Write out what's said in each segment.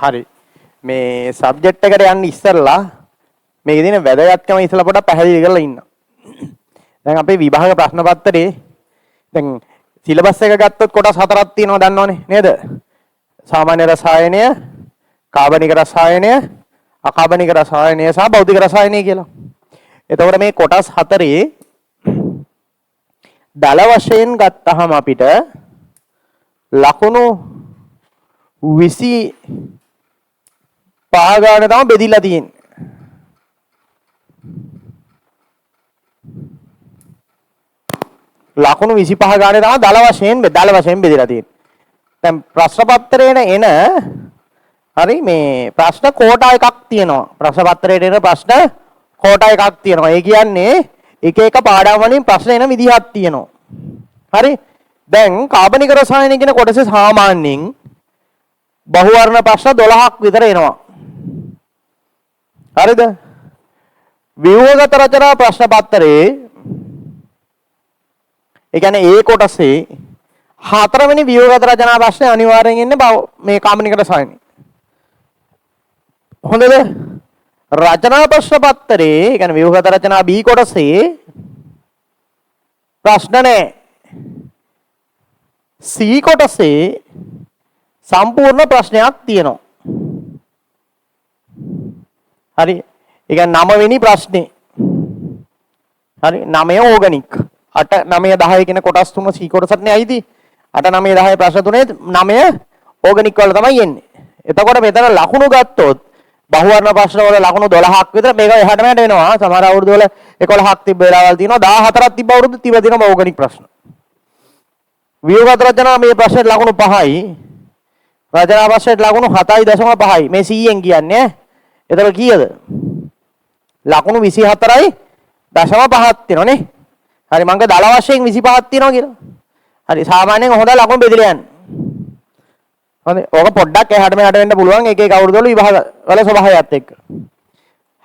හරි. මේ සබ්ජෙක්ට් එකට යන්න ඉස්සෙල්ලා මේකේ තියෙන වැදගත්කම ඉස්සෙල්ලා පොඩ්ඩක් පැහැදිලි කරලා ඉන්න. දැන් අපේ විභාග ප්‍රශ්න පත්‍රයේ දැන් සිලබස් එක ගත්තොත් කොටස් හතරක් තියෙනවා දන්නවනේ නේද? සාමාන්‍ය රසායනය, කාබනික රසායනය, අකාබනික රසායනය සහ භෞතික රසායනය කියලා. එතකොට මේ කොටස් හතරේ දල වශයෙන් ගත්තහම අපිට ලකුණු 25 ගාන තමයි බෙදිලා තියෙන්නේ. ලකුණු 25 ගානේ තමයි දල වශයෙන් බෙදලා තියෙන්නේ. දැන් ප්‍රශ්න පත්‍රයේ එන හරි මේ ප්‍රශ්න කෝටා එකක් තියෙනවා. ප්‍රශ්න පත්‍රයේ එන ප්‍රශ්න කෝටා එකක් තියෙනවා. ඒ කියන්නේ එක එක පාඩම් වලින් ප්‍රශ්න එන විදිහක් තියෙනවා. හරි? දැන් කාබනික රසායන කියන කොටසේ සාමාන්‍යයෙන් බහුවර්ණ ප්‍රශ්න 12ක් විතර එනවා. හරිද? ව්‍යුහගත රචනා ප්‍රශ්න පත්‍රයේ ඒ කියන්නේ ඒ කොටසේ හතරවෙනි ව්‍යුහගත රචනා ප්‍රශ්නේ අනිවාර්යෙන් එන්නේ මේ කාබනික රසායනය. හොඳද? රචනා ප්‍රශ්න පත්‍රයේ ඒ කියන්නේ ව්‍යුහගත රචනා B කොටසේ ප්‍රශ්න නැහැ. C කොටසේ සම්පූර්ණ ප්‍රශ්නයක් තියෙනවා. හරි. ඒ කියන්නේ 9 වෙනි ප්‍රශ්නේ. හරි 9 ඕගනික්. 8 9 10 කියන කොටස් තුන C කොටසටනේ අයිති. 8 9 10 ප්‍රශ්න තුනේ 9 ඕගනික් වල තමයි එන්නේ. එතකොට මෙතන ලකුණු ගත්තොත් බහුවර්ණ ප්‍රශ්න වල ලකුණු 12ක් විතර මේක එහාට මෙහාට වෙනවා. සමහර අවුරුදු වල 11ක් තිබ්බ වෙලාවල් තියෙනවා. 14ක් තිබ්බ අවුරුදු තියෙනවා ඕගනික් ප්‍රශ්න. ව්‍යුහගත රචනා මේ ප්‍රශ්නෙට ලකුණු 5යි. රචනා ප්‍රශ්නෙට ලකුණු 7.5යි. මේ 100ෙන් කියන්නේ. එතකොට කීයද? ලකුණු 24.5ක් තියෙනවනේ. හරි මං දල වශයෙන් 25ක් තියෙනවා කියලා. හරි සාමාන්‍යයෙන් හොඳ ලකුණු බෙදලා යන්න. හොඳයි. ඕක පොඩ්ඩක් එහාට මෙහාට වෙන්න පුළුවන් එක එක අවුරුදු වල විභාග වල ස්වභාවයත් එක්ක.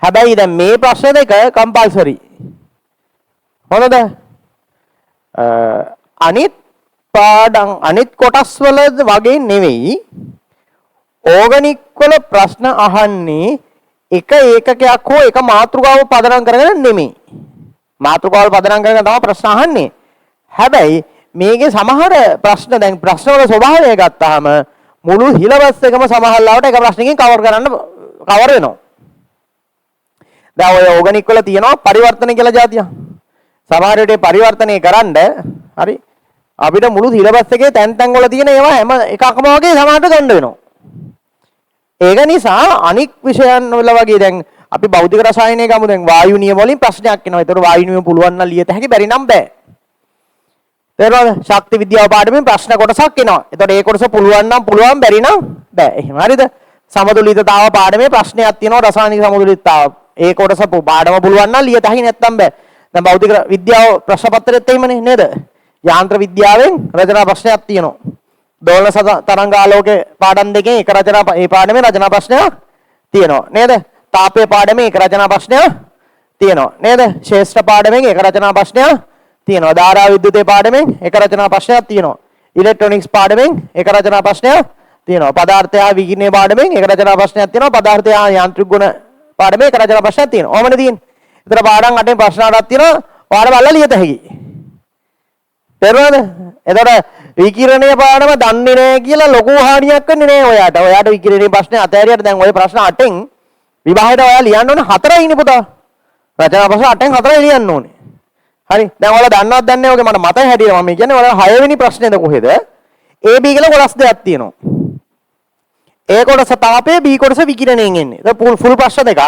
හැබැයි දැන් මේ ප්‍රශ්න දෙක කම්පල්සරි. හොඳද? අනිත් පාඩම් අනිත් කොටස් වල වගේ නෙවෙයි. ඕගනික් වල ප්‍රශ්න අහන්නේ එක ඒකකයක් හෝ එක මාතෘකාවක් පදනම් කරගෙන නෙමෙයි. මාතෘකාවල් පදනම් කරගෙන තමයි ප්‍රශ්න අහන්නේ. හැබැයි මේකේ සමහර ප්‍රශ්න දැන් ප්‍රශ්න වල ස්වභාවය ගත්තාම මුළු සිලබස් එකම සමහරවට එක ප්‍රශ්නකින් කවර් වෙනවා. දැන් ඔය ඕගනික් වල තියෙනවා පරිවර්තන කියලා જાතිය. සමහර විට පරිවර්තනය කරන්න හරි අපිට මුළු සිලබස් එකේ තැන් තැන් වල තියෙන ඒවා හැම එකක්ම වගේ සමහරට ගන්න වෙනවා. ඒක නිසා අනික් විෂයන් වල වගේ දැන් අපි භෞතික රසායනය ගමු දැන් වායු නියම වලින් ප්‍රශ්නයක් එනවා. ඒතකොට වායු නියම පුළුවන් නම් ලියත හැකි බැරි නම් බෑ. තේරුණාද? ශක්ති විද්‍යාව පාඩමෙන් ප්‍රශ්න කොටසක් එනවා. ඒතකොට ඒ කොටස පුළුවන් නම් පුළුවන් බැරි නම් බෑ. එහෙම හරිද? සමතුලිතතාව පාඩමේ ප්‍රශ්නයක් තියෙනවා රසායනික සමතුලිතතාව. ඒ කොටස පාඩම පුළුවන් නම් ලියත හැකි නැත්තම් බෑ. දැන් භෞතික විද්‍යාව ප්‍රශ්න පත්‍රෙත් එහෙමනේ නේද? යාන්ත්‍ර විද්‍යාවෙන් රචනා ප්‍රශ්නයක් තියෙනවා. දෝලන තරංග ආලෝකයේ පාඩම් දෙකෙන් එක රචනා ඒ පාඩමේ රචනා ප්‍රශ්නයක් තියෙනවා නේද? තාපයේ පාඩමේ එක රචනා ප්‍රශ්නයක් තියෙනවා නේද? ශේෂ්ඨ පාඩමෙන් එක රචනා ප්‍රශ්නයක් තියෙනවා. ධාරා විද්‍යුතේ පාඩමෙන් එක රචනා ප්‍රශ්නයක් තියෙනවා. ඉලෙක්ට්‍රොනික්ස් පාඩමෙන් එක රචනා ප්‍රශ්නයක් තියෙනවා. පදාර්ථය විකිරණය පාඩමෙන් එක රචනා ප්‍රශ්නයක් තියෙනවා. පදාර්ථය යාන්ත්‍රික ගුණ පාඩමේ එක රචනා ප්‍රශ්නයක් තියෙනවා. ඕමනේ තියෙන්නේ. ඒතර පාඩම් 8න් ප්‍රශ්න 8ක් තියෙනවා. ඔයාලා බලලා ලියත හැකියි. තේරුණාද? එතකොට විකිරණීය පාඩම දන්නේ නැහැ කියලා ලොකු හානියක් වෙන්නේ නැහැ ඔයාට. ඔයාට විකිරණීය ප්‍රශ්නේ අතෑරියට දැන් ওই ප්‍රශ්න 8න් විභාගයට ඔයා ලියන්න ඕනේ 4යි ඉන්නේ පුතා. රචනා ප්‍රශ්න 8න් 4යි ලියන්න ඕනේ. හරි. දැන් ඔයාලා දන්නවද දන්නේ නැහැ. ඔගේ මට මතය හැටියට මම කියන්නේ ඔයාලා 6 වෙනි ප්‍රශ්නේද කොහෙද? AB කියලා කොටස් දෙකක් තියෙනවා. A කොටස තාපයේ B කොටස විකිරණයෙන් එන්නේ. ඒක ෆුල් ප්‍රශ්න දෙකක්.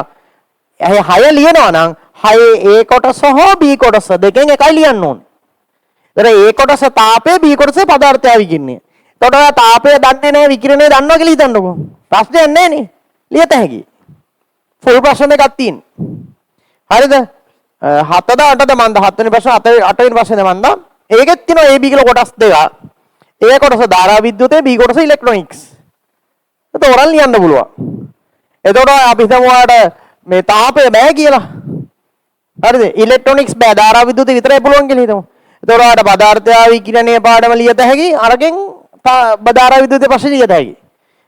6 ලියනවා නම් 6 A කොටස හෝ B කොටස දෙකෙන් එකයි ලියන්න ඕනේ. ඒතර A කොටස තාපයේ B කොටස පදාර්ථය විකිරණය. එතකොට ඔයා තාපය දන්නේ නැහැ විකිරණය දන්නවා කියලා හිතන්නකෝ. ප්‍රශ්නයක් නැහැ නේ. ලියත හැකියි. ෆුල් ප්‍රශ්න දෙකක් තියෙනවා. හරිද? 7ද 8ද මන්ද 7 වෙනි ප්‍රශ්න 8 වෙනි ප්‍රශ්නේ මන්ද. ඒකෙත් තියෙනවා AB කියලා කොටස් දෙකක්. A කොටස ධාරා විද්‍යුතේ B කොටස ඉලෙක්ට්‍රොනික්ස්. ඒක ඔරන් ලියන්න පුළුවන්. එතකොට අපි හිතමු ඔයාලට මේ තාපය බෑ කියලා. හරිද? ඉලෙක්ට්‍රොනික්ස් බෑ ධාරා විද්‍යුතේ විතරයි පුළුවන් කියලා හිතමු. එතකොට ඔයාලට පදාර්ථය විකිරණයේ පාඩම ලියත හැකි අරගෙන් බදාරා විද්‍යුතේ ප්‍රශ්න ලියත හැකි.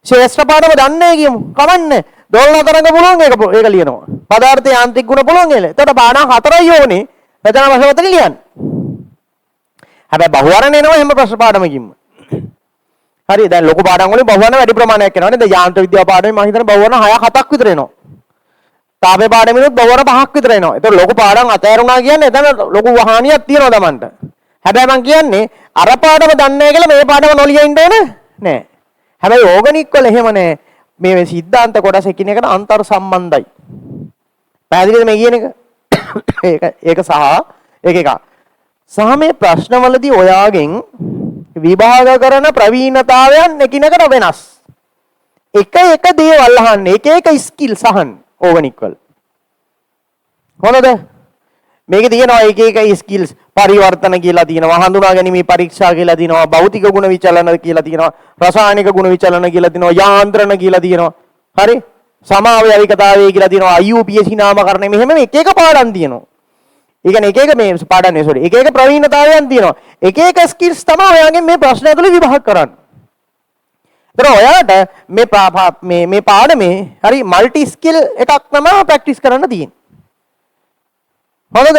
ශේෂ්ත්‍ර පාඩම දන්නේ කියමු. කමන්නේ. දෝලන තරංග පුළුවන් ඒක ලියනවා. පදාර්ථ යාන්ත්‍රික ගුණ පුළුවන් කියලා. එතකොට පාඩම් 4යි ඕනේ. රචනා වශයෙන් ලියන්න. හැබැයි බහුවරණ එනවා හැම ප්‍රශ්න පාඩමකින්ම. හරි දැන් ලොකු පාඩම් වලින් බහුවරණ වැඩි ප්‍රමාණයක් එනවා නේද? යාන්ත්‍ර විද්‍යාව පාඩමේ මම හිතන්නේ බහුවරණ 6ක් 7ක් විතර එනවා. තාපේ පාඩමෙනුත් බහුවරණ 5ක් විතර එනවා. ඒතකොට ලොකු පාඩම් අතෑරුණා කියන්නේ එතන ලොකු හානියක් තියෙනවා Tamanට. හැබැයි මම කියන්නේ අර පාඩම දන්නේ නැහැ කියලා මේ පාඩම නොලිය ඉන්න ඕනේ නෑ. හැබැයි ඕගනික් වල එහෙම නෑ. මේ සිද්ධාන්ත කොටස එකිනෙකට අන්තර් සම්බන්ධයි. පැහැදිලිද මේ කියන එක? ඒක සහ ඒක එක. සහ මේ ප්‍රශ්නවලදී ඔයාගෙන් විභාග කරන ප්‍රවීණතාවයන් එකිනෙකට වෙනස්. එක දේවල් අහන්නේ එක ස්කිල්ස් අහන්න ඕගනික් වල. හොඳද? මේකේ තියෙනවා එක ස්කිල්ස් පරිවර්තන කියලා තියෙනවා, හඳුනා ගැනීම පරීක්ෂා කියලා තියෙනවා, භෞතික ගුණ විචලන කියලා තියෙනවා, රසායනික ගුණ විචලන කියලා තියෙනවා, යාන්ත්‍රණ කියලා තියෙනවා. හරි? සමාවයවිකතාවය කියලා තියෙනවා, IUPAC නාමකරණය මෙහෙම එක පාඩම් තියෙනවා. ඒ කියන්නේ එක මේ පාඩම් නේ සෝරි. එක ප්‍රවීණතාවයන් තියෙනවා. එක ස්කිල්ස් තමයි ඔයාගෙන් මේ ප්‍රශ්න ඇතුළේ විභාග කරන්නේ. ඒතර ඔයාලට මේ පාඩමේ හරි মালටි ස්කිල් එකක් තමයි ප්‍රැක්ටිස් කරන්න තියෙන්නේ. හොඳද?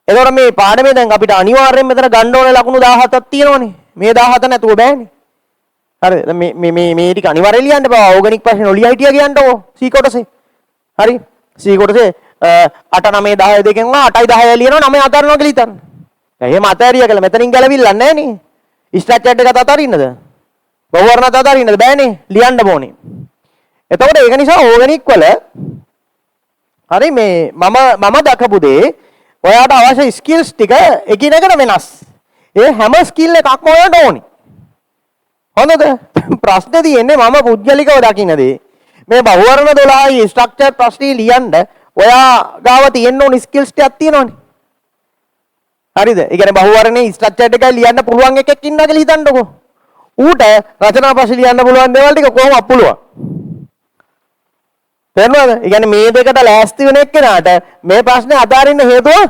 එතකොට මේ පාඩමේ දැන් අපිට අනිවාර්යයෙන් මෙතන ගන්න ඕනේ ලකුණු 17ක් තියෙනවනේ. මේ 17 නැතුව බෑනේ. හරිද? මේ ටික අනිවාර්යයෙන් ලියන්න බෑ. ඕගනික් ප්‍රශ්න නොලිය හිටියා කියන්නකෝ. C කොටසේ. හරි? C කොටසේ 8 9 10 දෙකෙන් 8යි 10යි ලියනවා 9 අතාරිනවා කියලා හිතන්න. දැන් එහෙම අතාරියා කියලා මෙතනින් ගැලවිල්ලක් නැහැ නේ. ස්ට්‍රක්චර් එකත් අතාරින්නද? බහුවර්ණත් අතාරින්නද? බෑනේ. ලියන්න ඕනේ. එතකොට ඒක නිසා ඕගනික් වල හරි මේ මම දකපු දේ ඔයාට අවශ්‍ය ස්කිල්ස් ටික එකිනෙකට වෙනස්. ඒ හැම ස්කිල් එකක්ම ඔයාට ඕනි. හොඳද? ප්‍රශ්නේ තියෙන්නේ මම පුද්ගලිකව දකින්න දේ. මේ බහුවර්ණ 12යි ස්ට්‍රක්චර් ප්‍රශ්නේ ලියන්න ඔයා ගාව තියෙන්න ඕන ස්කිල්ස් ටිකක් තියෙනවනේ. හරිද? ඒ කියන්නේ බහුවර්ණේ ස්ට්‍රක්චර් එකයි ලියන්න පුළුවන් එකෙක් ඉන්නවා කියලා හිතන්නකෝ. ඌට රචනා ප්‍රශ්න ලියන්න පුළුවන් දේවල් ටික කොහොමද පුළුවන්? තේරුණාද? ඒ කියන්නේ මේ දෙකට ලෑස්ති වෙන එක්කෙනාට මේ ප්‍රශ්නේ අදාරින්න හේතුව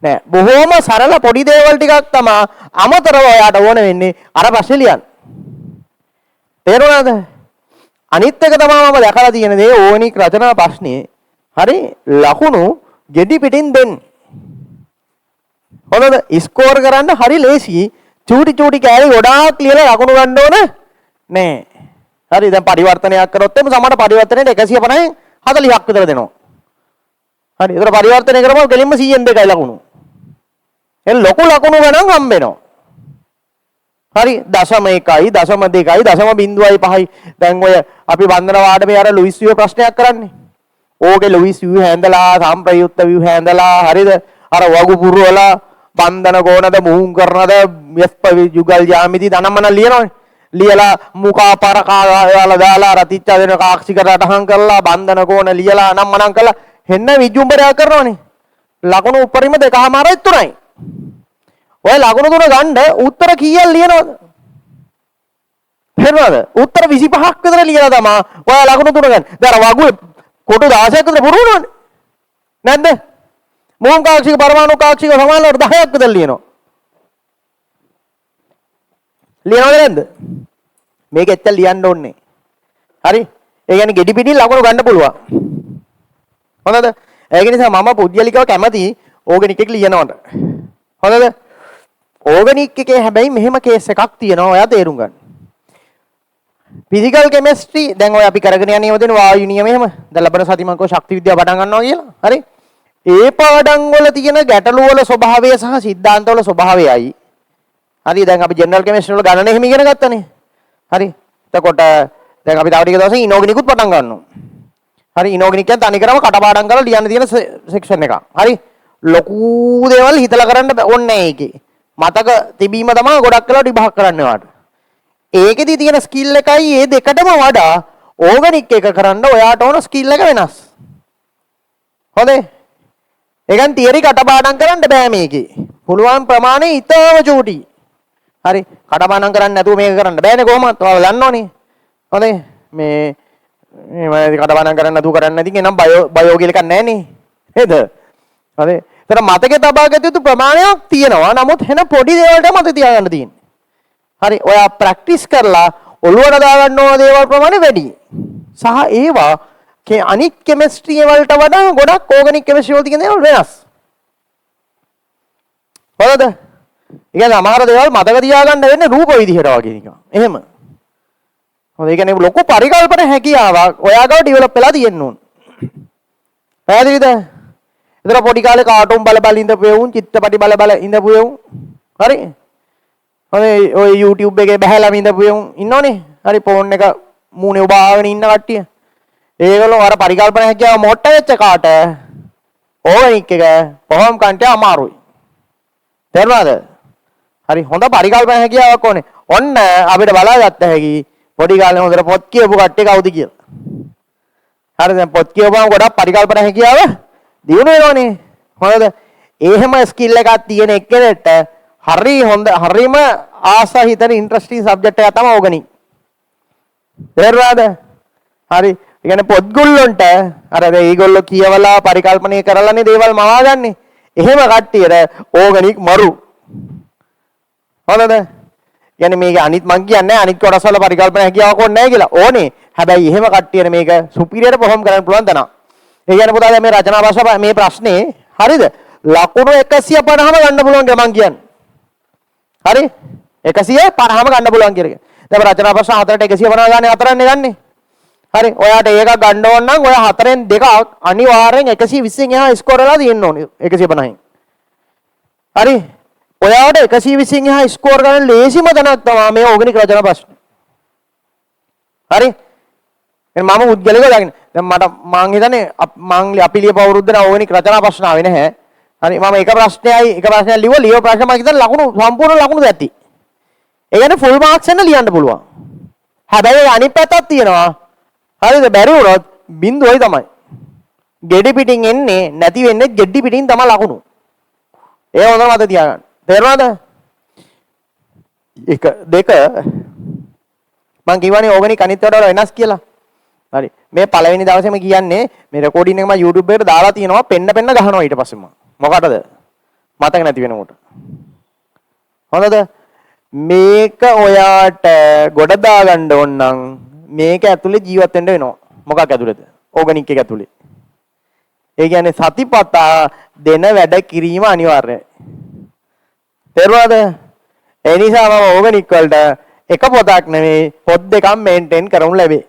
නෑ. බොහොම සරල පොඩි දේවල් ටිකක් තමයි අමතරව ඔයාට ඕන වෙන්නේ අර ප්‍රශ්නේ ලියන්න. තේරුණාද? අනිත් එක තමයි මම දැකලා තියෙන දේ ඕනික් රචනා ප්‍රශ්නේ හරි ලකුණු ගෙඩි පිටින් දෙන්නේ. හොඳද? ස්කෝර් කරන්න හරි ලේසි. චූටි කෑලි ගොඩාක් ලියලා ලකුණු ගන්න ඕන නෑ. හරි දැන් පරිවර්තනයක් කරොත් එimhe සමහර පරිවර්තනයේ 150න් 40ක් විතර දෙනවා. හරි. ඒතර පරිවර්තනය කරපුවා ගෙලින්ම 100න් 2යි ලකුණු. එන් ලොකු ලකුණු ගණන් හම්බ වෙනවා. හරි 0.1යි 0.2යි 0.5යි දැන් ඔය අපි වන්දන වාඩමේ අර ලුයිස් විව් ප්‍රශ්නයක් කරන්නේ. ඕකේ ලුයිස් විව් හැඳලා සම්ප්‍රයුක්ත විව් හැඳලා හරිද? අර වගු පුරවලා බන්ධන කෝණද මුහුම් කරනද යුගල් ජ්‍යාමිති ධනමන ලියනවනේ. ලියලා මුඛා පරකාලා දාලා රතිච්ච දෙන කාක්ෂික රටහන් කරලා බන්ධන කෝණ ලියලා නම් මනම් කරලා හෙන්න විජුම්බරයක් කරනවනේ. ලකුණු උඩරිම 2.5යි 3යි. ඔය ලකුණු තුන ගන්න උත්තර කීයක් ලියනවද? හරිද? උත්තර 25ක් විතර ලියලා තමයි ඔය ලකුණු තුන ගන්න. දැන් වගුවේ කොටු 16ක් විතර පුරවනවනේ. නැද්ද? මුහුම් කාක්ෂික පරමාණු කාක්ෂික සමානවට 10ක් විතර ලියනවා. ලියනවද නැද්ද? මේක ඇත්ත ලියන්න ඕනේ. හරි? ඒ කියන්නේ ගෙඩි පිටින් ලකුණු ගන්න පුළුවන්. හොඳද? ඒක නිසා මම පුද්ගලිකව කැමති ඕගනික් එක ලියනවට. හොඳද? ඕගනික් එකේ හැබැයි මෙහෙම කේස් එකක් තියෙනවා ඔයා තේරුම් ගන්න. ෆිසිකල් කෙමිස්ට්‍රි දැන් ඔය අපි කරගෙන යන ඒවා දෙන වායු නියම එහෙම. දැන් ලබන සතිය මම කෝ ශක්ති විද්‍යාව පටන් ගන්නවා කියලා. හරි? ඒ පාඩම් වල තියෙන ගැටලු වල ස්වභාවය සහ සිද්ධාන්ත වල ස්වභාවයයි හරි දැන් අපි ජෙනරල් කෙමිස්ට්‍රි වල ගණන එහෙම ඉගෙන ගත්තනේ. හරි. එතකොට දැන් අපි තව ටික දවසකින් ඉනෝගනිකුත් පටන් ගන්නවා. හරි ඉනෝගනික් කියන්නේ තනිකරම කටපාඩම් කරලා ලියන්න තියෙන සෙක්ෂන් එකක්. හරි. ලොකු දේවල් හිතලා කරන්න ඕනේ නැහැ ඒකේ. මතක තිබීම තමයි ගොඩක් වෙලා විභාග කරන්න වාට. ඒකෙදි තියෙන ස්කිල් එකයි මේ දෙකටම වඩා ඕගනික් එක කරන්න ඔයාට ඕන ස්කිල් එක වෙනස්. හොඳේ. ඒ කියන්නේ තියරි කටපාඩම් කරන්න බෑ මේකේ. පුළුවන් ප්‍රමාණය ඊටම චූටි. හරි කටපාඩම් කරන්නේ නැතුව මේක කරන්න බෑනේ කොහොමද? ඔයාලා දන්නවනේ. හොඳේ මේ කටපාඩම් කරන්නේ නැතුව කරන්නේ නැති කෙනම් බයෝ කියලා එකක් නැහැ නේ. නේද? හරි. ඒතර මතකේ තබා ගත යුතු ප්‍රමාණයක් තියෙනවා. නමුත් වෙන පොඩි දේවල්ට මතක තියාගන්න තියෙන්නේ. හරි ඔයා ප්‍රැක්ටිස් කරලා ඔළුවට දාගන්න ඕන දේවල් ප්‍රමාණය වැඩි. සහ ඒවා අනිත් කෙමිස්ට්‍රි වලට වඩා ගොඩක් ඕගනික් කෙමිස්ට්‍රි වල තියෙන දේවල් වෙනස්. හරිද? ඒ කියන්නේ අමාරු දේවල් මතක තියාගන්න වෙන්නේ රූප විදිහට වගේ නිකන්. එහෙම. හොඳ ඒ කියන්නේ ලොකු පරිකල්පන හැකියාවක් ඔයාගාව ඩෙවලොප් වෙලා තියෙන්න ඕන. පැහැදිලිද? ඒතර පොඩි කාලේ කාටුන් බල බල ඉඳපු එවුන්, චිත්‍රපටි බල බල ඉඳපු එවුන්. හරි? ඔය YouTube එකේ බහැලාම ඉඳපු එවුන් ඉන්නෝනේ. හරි ෆෝන් එක මූණේ උබාගෙන ඉන්න කට්ටිය. ඒගොල්ලෝ අර පරිකල්පන හැකියාව මොට්ට වෙච්ච කාට ඕගනික් එක කොහොම කන්ට අමාරුයි. තේරුණාද? හරි හොඳ පරිකල්පන හැකියාවක් ඕනේ. ඔන්න අපිට බලාගත්ත හැකි පොඩි කාලේ හොඳට පොත් කියපු කට්ටිය කවුද කියලා. හරි දැන් පොත් කියවපුවම ගොඩක් පරිකල්පන හැකියාව දියුණු වෙනවනේ. හොඳද? එහෙම ස්කිල් එකක් තියෙන එක්කෙනෙක්ට හරි හොඳ හරිම ආසා හිතෙන ඉන්ටරෙස්ටිං සබ්ජෙක්ට් එකක් තමයි ඕගනික්. තේරුණාද? හරි. ඒ කියන්නේ පොත් ගොල්ලන්ට අර ඒගොල්ලෝ කියවලා පරිකල්පනය කරලානේ දේවල් මවාගන්නේ. එහෙම කට්ටියට ඕගනික් මරු. හොඳද? يعني මේක අනිත් මං කියන්නේ අනිත් කොටස් වල පරිකල්පන හැකියාවක් ඕනේ නැහැ කියලා. ඕනේ. හැබැයි එහෙම කට්ටියට මේක සුපීරියර් පර්ෆෝම් කරන්න පුළුවන් තන. ඒ කියන්නේ පුතා දැන් මේ රචනා භාෂාව මේ ප්‍රශ්නේ හරිද? ලකුණු 150ම ගන්න පුළුවන් කියලා මං කියන්නේ. හරි? 150ම ගන්න පුළුවන් කියලා. දැන් රචනා භාෂාව 4ට 150 ගානේ 4න්නේ ගන්නේ. හරි. ඔයාට ඒක ගන්න ඕන නම් ඔය 4න් 2ක් අනිවාර්යෙන් 120න් එහා ස්කෝර් කරලා තියෙන්න ඕනේ 150න්. හරි? ඔයාට 120න් එහා ස්කෝර් කරන්න ලේසිම තැනක් තමයි මේ ඕගනික් රචනා ප්‍රශ්න. හරි? එහෙනම් මම උද්ගලක දාගෙන දැන් මං හිතන්නේ මං අපි ලියපු අවුරුද්දේ ඕගනික් රචනා ප්‍රශ්න ආවේ නැහැ. හරි මම එක ප්‍රශ්නයක් ලියුව ප්‍රශ්න මම හිතන්නේ ලකුණු සම්පූර්ණ ලකුණු දැත්ති. ඒ කියන්නේ ෆුල් මාක්ස් එන්න ලියන්න පුළුවන්. හැබැයි අනිත් පැත්තක් තියෙනවා. හරිද? බැරි වුණොත් බිඳුවයි තමයි. ගෙඩි පිටින් එන්නේ නැති වෙන්නේ ගෙඩි පිටින් තමයි ලකුණු. ඒ හොඳට මතක තියාගන්න. තේරුණාද? එක දෙක මං කියවනේ ඕගනික් අනිත් වලට වෙනස් කියලා. හරි. මේ පළවෙනි දවසේම කියන්නේ මේ රෙකෝඩින් එක මම YouTube එකට දාලා තියෙනවා පෙන්න ගහනවා ඊට පස්සේ මම. මොකටද? මතක නැති වෙනකොට. හොඳද? මේක ඔයාට ගොඩ දා ගන්න ඕන නම් මේක ඇතුලේ ජීවත් වෙන්න වෙනවා. මොකක් ඇතුලේද? ඕගනික් එක ඇතුලේ. ඒ කියන්නේ සතිපතා දෙන වැඩ කිරීම අනිවාර්යයි. තේරුණාද? ඒ නිසා මම ඕගනික් වලට එක පොතක් නෙවෙයි පොත් දෙකක් මේන්ටේන් කරමු ලැබේ.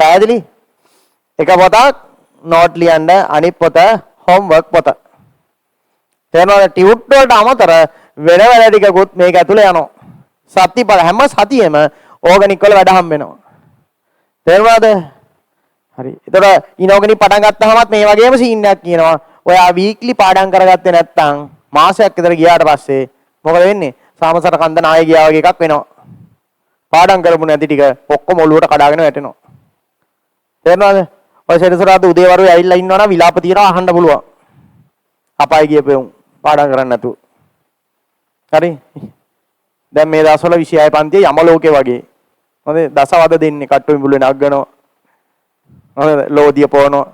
පැහැදිලි? එක පොතක් නෝට් ලියන්න අනිත් පොත හෝම්වර්ක් පොත. තේරුණාද? ටියුට් වලට අමතර වෙන වැඩ ටිකකුත් මේක ඇතුලේ යනවා. සතිපත හැම සතියෙම ඕගනික් වල වැඩ හම්බ වෙනවා. තේරුණාද? හරි. එතකොට ඉනෝගනික් පටන් ගත්තාමත් මේ වගේම සීන් එකක් කියනවා. ඔයා වීක්ලි පාඩම් කරගත්තේ නැත්නම් මාසයක් විතර ගියාට පස්සේ මොකද වෙන්නේ? සාමසර කන්ද නායේ ගියා වගේ එකක් වෙනවා. පාඩම් කරපු නැති ටික ඔක්කොම ඔලුවට කඩාගෙන වැටෙනවා. තේරුණාද? ඔය සෙනසුරාදා උදේ වරුවේ ඇවිල්ලා ඉන්නවනම් විලාප තියනවා අහන්න පුළුවන්. අපායි ගියපෙවුන් පාඩම් කරන්නේ නැතුව. හරි. දැන් මේ දවස්වල 26 පන්තියේ යම ලෝකේ වගේ. හොඳ දසවද දෙන්නේ කට්ටු මිඹුලේ නගනවා. හොඳ ලෝදිය පොවනවා.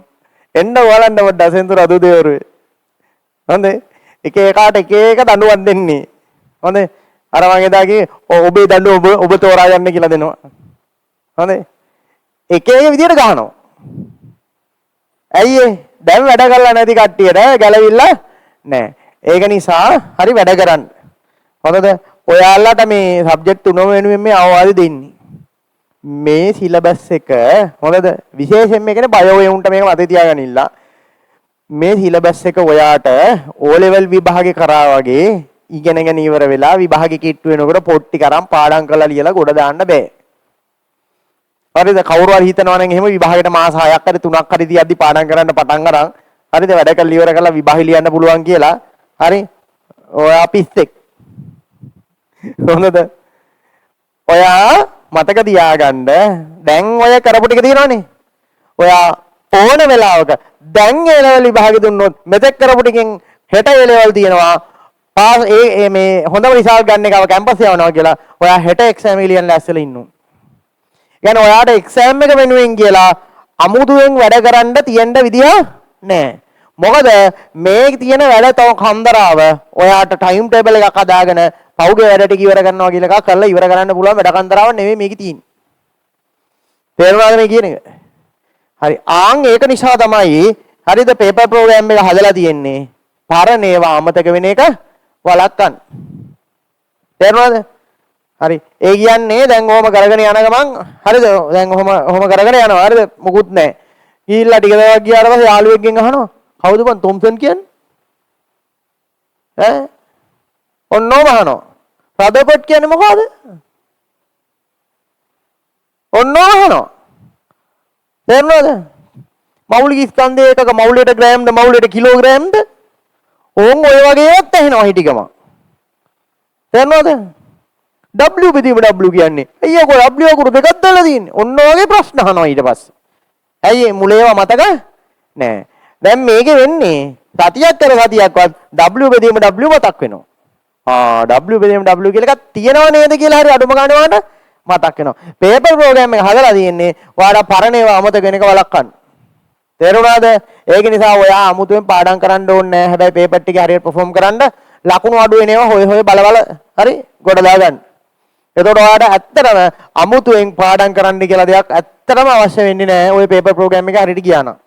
එන්න බලන්න පොඩ්ඩක් සෙනසුරාදා උදේ වරුවේ. හොඳ එක එකාට එක එක දඬුවම් දෙන්නේ. හොඳ අර මම එදාගේ ඔබේ දඬුවම ඔබ තෝරා ගන්න කියලා දෙනවා. හොඳ එක එක විදියට ගහනවා. ඇයි දැන් වැඩ කරලා නැති කට්ටියට ගැලවිලා නැහැ. ඒක නිසා හරි වැඩ කරන්න. හොඳද? ඔයාලට මේ සබ්ජෙක්ට් තුනම වෙනුවෙන් මේ අවවාද දෙන්නේ. මේ සිලබස් එක හොඳද? විශේෂයෙන් මේකනේ බයෝ වුන්ට මේක මතක තියාගන්න. මේ සිලබස් එක ඔයාට O level විභාගේ කරා වගේ ඉගෙනගෙන ඉවර වෙලා විභාගේ කිට්ටු වෙනකොට පොට්ටි කරන් පාඩම් කරලා ලියලා ගොඩ දාන්න බෑ. හරිද? කවුරු හරි හිතනවා නම් එහෙම විභාගෙට මාස 6ක් හරි 3ක් හරි තියද්දි පාඩම් කරන්න පටන් අරන් හරිද? වැඩ කරලා ඉවර කරලා විභාගෙ ලියන්න පුළුවන් කියලා. හරි? ඔයා පිස්සෙක්. හොඳද? ඔයා මතක තියාගන්න දැන් ඔය කරපු ටික තියෙනවනේ. ඔයා ඕන වෙලාවක දැන් ඒ ලෙවල් විභාගෙ දුන්නොත් මෙතෙක් කරපු ටිකෙන් හෙට ඒ ලෙවල් තියෙනවා. පාස් මේ හොඳම රිසල්ට් ගන්න එකව කැම්පස් යවනවා කියලා ඔයා හෙට එක්සෑම් එක ලියන්න ඇස්සලා ඉන්නවා. يعني ඔයාට එක්සෑම් එක වෙනුවෙන් කියලා අමුතුවෙන් වැඩ කරන්න තියෙන්න විදිය නැහැ. මොකද මේ තියෙන වැඩ තව කන්දරාව ඔයාට ටයිම් ටේබල් එකක් හදාගෙන පහුගේ වැඩ ටික ඉවර කරනවා කියලා එකක් කරලා ඉවර කරන්න පුළුවන් වැඩ කන්දරාවක් නෙමෙයි මේකේ තියෙන්නේ. තේරුණාද මේ කියන එක? හරි. ආන් ඒක නිසා තමයි හරිද පේපර් ප්‍රෝග්‍රෑම් එක හදලා තියෙන්නේ. පරණ ඒවා අමතක වෙන එක වළක්වන්න. තේරුණාද? හරි. ඒ කියන්නේ දැන් ඔහොම කරගෙන යන ගමන් හරිද? දැන් ඔහොම කරගෙන යනවා. හරිද? මුකුත් නැහැ. ගිහිල්ලා ටික දවසක් ගියාට පස්සේ යාළුවෙක්ගෙන් අහනවා කවුද බං තොම්සන් කියන්නේ? ඈ? ඔන්නෝම අහනවා. රදපොට් කියන්නේ මොකද්ද? ඔන්නෝම අහනවා. තේරුණාද? මෞලික ස්කන්ධය එකක මෞලයට ග්‍රෑම්ද මෞලයට කිලෝග්‍රෑම්ද? ඕන් ඔය වගේවත් ඇහෙනවා හිටිකම. තේරුණාද? W බෙදීම W කියන්නේ. අයියෝ W අකුරු දෙකක් දාලා තියෙන්නේ. ඔන්න ඔයගේ ප්‍රශ්න අහනවා ඊට පස්සේ. ඇයි මුලේව මතක නෑ. දැන් මේකේ වෙන්නේ සතියක් කර සතියක්වත් W බෙදීම W මතක් වෙනවා. W බෙදීම W කියලා එකක් තියෙනව නේද කියලා හරි අඩුම ගන්න වාට මතක් වෙනවා. පේපර් ප්‍රෝග්‍රෑම් එක හදලා තියෙන්නේ ඔයාලා පරණ ඒවා අමතක වෙන එක වළක්වන්න. තේරුණාද? ඒක නිසා ඔයා අමුතුවෙන් පාඩම් කරන්න ඕනේ නැහැ. හැබැයි පේපර් ටික හරියට perform කරන්න ලකුණු අඩු වෙන ඒවා හොය හොය බල හරි ගොඩ දාගන්න. එතකොට ඔයාට ඇත්තටම අමුතුවෙන් පාඩම් කරන්න කියලා දෙයක් ඇත්තටම අවශ්‍ය වෙන්නේ නැහැ. ওই පේපර් ප්‍රෝග්‍රෑම් එක හරියට ගියා නම්.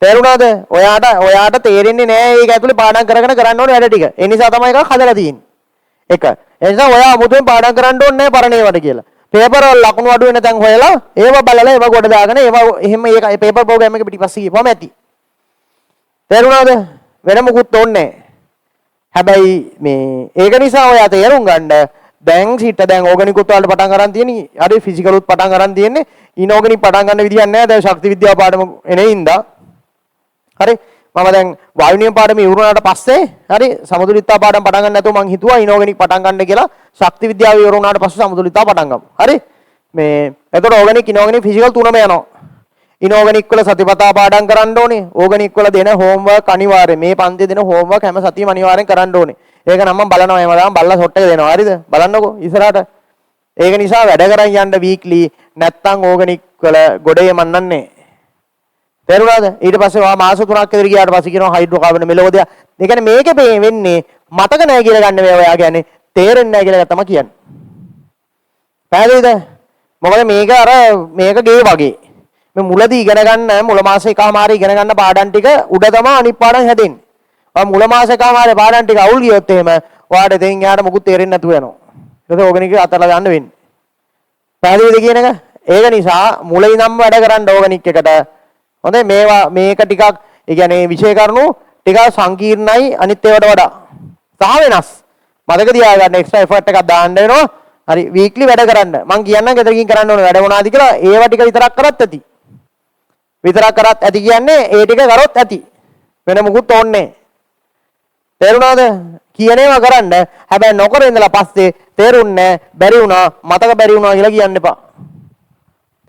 තේරුණාද? ඔයාට තේරෙන්නේ නැහැ ඒක ඇතුලේ පාඩම් කරගෙන කරන්න ඕනේ වැඩ ටික. ඒ නිසා තමයි එකක් හදලා තියෙන්නේ. එක. ඒ නිසා ඔයා අමුතුවෙන් පාඩම් කරන්න ඕනේ නැහැ පරණ ඒවාට කියලා. පේපර් වල ලකුණු අඩු වෙන තැන් හොයලා ඒව බලලා ඒව ගොඩ දාගෙන ඒව එහෙම ඒක පේපර් ප්‍රෝග්‍රෑම් එක පිටිපස්සේ ගිහපුවම ඇති. තේරුණාද? වෙන මොකුත් ඕනේ නැහැ. හැබැයි මේ ඒක නිසා ඔයා තේරුම් ගන්න දැන් සිට දැන් ඕගනික් උත් වලට පටන් ගන්න තියෙන්නේ. හරි ෆිසිකල් උත් පටන් ගන්න තියෙන්නේ. ඉනෝගනික් පටන් ගන්න විදියක් නැහැ. දැන් ශක්ති විද්‍යාව පාඩම එනෙයින්දා. හරි මම දැන් වායු නියම පාඩම ඉවරුනාට පස්සේ හරි සමතුලිතතාව පාඩම පටන් ගන්න නැතුව මං හිතුවා ඉනෝගනික් පටන් ගන්න කියලා. ශක්ති විද්‍යාව ඉවරුනාට පස්සේ සමතුලිතතාව පටන් ගමු. හරි මේ එතකොට ඕගනික් ඉනෝගනික් ෆිසිකල් තුනම යනවා. ඉනෝගනික් වල සතිපතා පාඩම් කරන්න ඕනේ. ඕගනික් වල දෙන හෝම්වර්ක් අනිවාර්යයෙන් මේ පන්තියේ දෙන හෝම්වර්ක් හැම සතියෙම අනිවාර්යෙන් කරන්න ඕනේ. ඒක නම් මම බලනවා හැමදාම බල්ලා ෂොට් එක දෙනවා. හරිද? බලන්නකෝ ඉස්සරහට. ඒක නිසා වැඩ කරන් යන්න වීක්ලි නැත්තම් ඕගනික් වල ගොඩේ මන්නන්නේ. තේරුණාද? ඊට පස්සේ ඔයා මාස 3ක් විතර ගියාට පස්සේ කියනවා හයිඩ්‍රෝකාබන් මෙලෝදියා. ඒ කියන්නේ මේකේ වෙන්නේ මතක නැහැ කියලා ගන්න මේ ඔයා කියන්නේ තේරෙන්නේ නැහැ කියලා තමයි කියන්නේ. පැහැදිලිද? මොකද මේක අර මේක ගේ වගේ. මේ මුලදී ඉගෙන ගන්න මුල මාස එකමාරේ ඉගෙන ගන්න පාඩම් ටික උඩ තමයි අනිත් පාඩම් හැදෙන්නේ. ඔය මුල මාස එකමාරේ පාඩම් ටික අවුල් ගියොත් එහෙම ඔයාට දෙයින් යාට මොකුත් තේරෙන්නේ නැතුව යනවා. ඒක ඕගනික් අතලා දාන්න වෙන්නේ. පැහැදිලිද කියන එක? ඒක නිසා මුලින් ඉඳන්ම වැඩ කරන්න ඕගනික් එකට. හොඳයි මේක ටිකක් ඒ කියන්නේ විෂය කරුණු ටිකක් සංකීර්ණයි අනිත් ඒවාට වඩා. සහ වෙනස්. මතක තියාගන්න එක්ස්ට්‍රා එෆර්ට් එකක් දාන්න වෙනවා. හරි වීක්ලි වැඩ කරන්න. මං කියන්නම් ගෙදරකින් කරන්න ඕනේ වැඩ මොනවාද කියලා. ඒවා ටික විතරක් කරත් ඇති. විතරක් කරත් ඇති කියන්නේ ඒ ටික කරොත් ඇති. වෙන මොකුත් ඕනේ නැහැ. තේරුණාද? කියන ඒවා කරන්න. හැබැයි නොකර ඉඳලා පස්සේ තේරුන්නේ බැරි වුණා, මතක බැරි වුණා කියලා කියන්න එපා.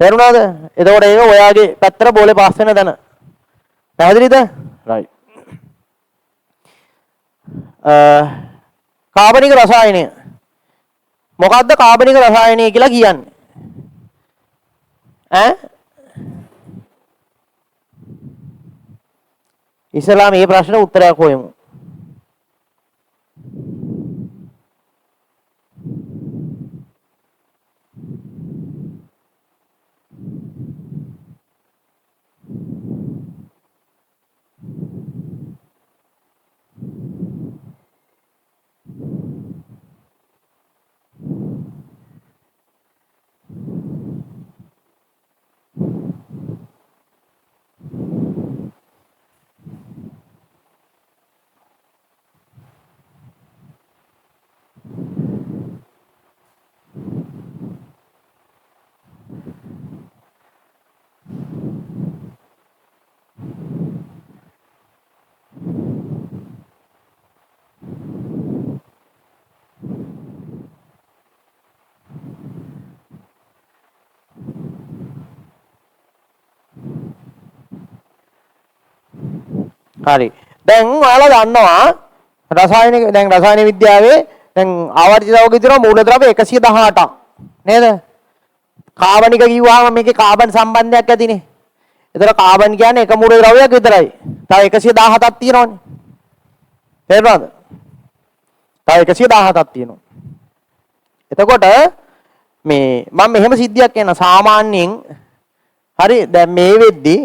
තේරුණාද? එතකොට ඒක ඔයාගේ පැත්තට බෝලේ පාස් වෙන දන. පැහැදිලිද? right. කාබනික රසායනය. මොකද්ද කාබනික රසායනය කියලා කියන්නේ? ඈ? ඉස්සලා මේ ප්‍රශ්නේ උත්තරයක් හොයමු. හරි. දැන් ඔයාලා දන්නවා රසායන විද්‍යාවේ දැන් ආවර්තිත ද්‍රව්‍ය තියෙනවා මූලද්‍රව්‍ය 118ක් නේද? කාබනික කිව්වහම මේකේ කාබන් සම්බන්ධයක් ඇතිනේ. ඒතර කාබන් කියන්නේ එක මූලද්‍රව්‍යයක් විතරයි. තව 117ක් තියෙනවනේ. තේරුණාද? තව 117ක් තියෙනවා. එතකොට මේ මම මෙහෙම සිද්ධියක් කියන සාමාන්‍යයෙන් හරි දැන් මේ වෙද්දී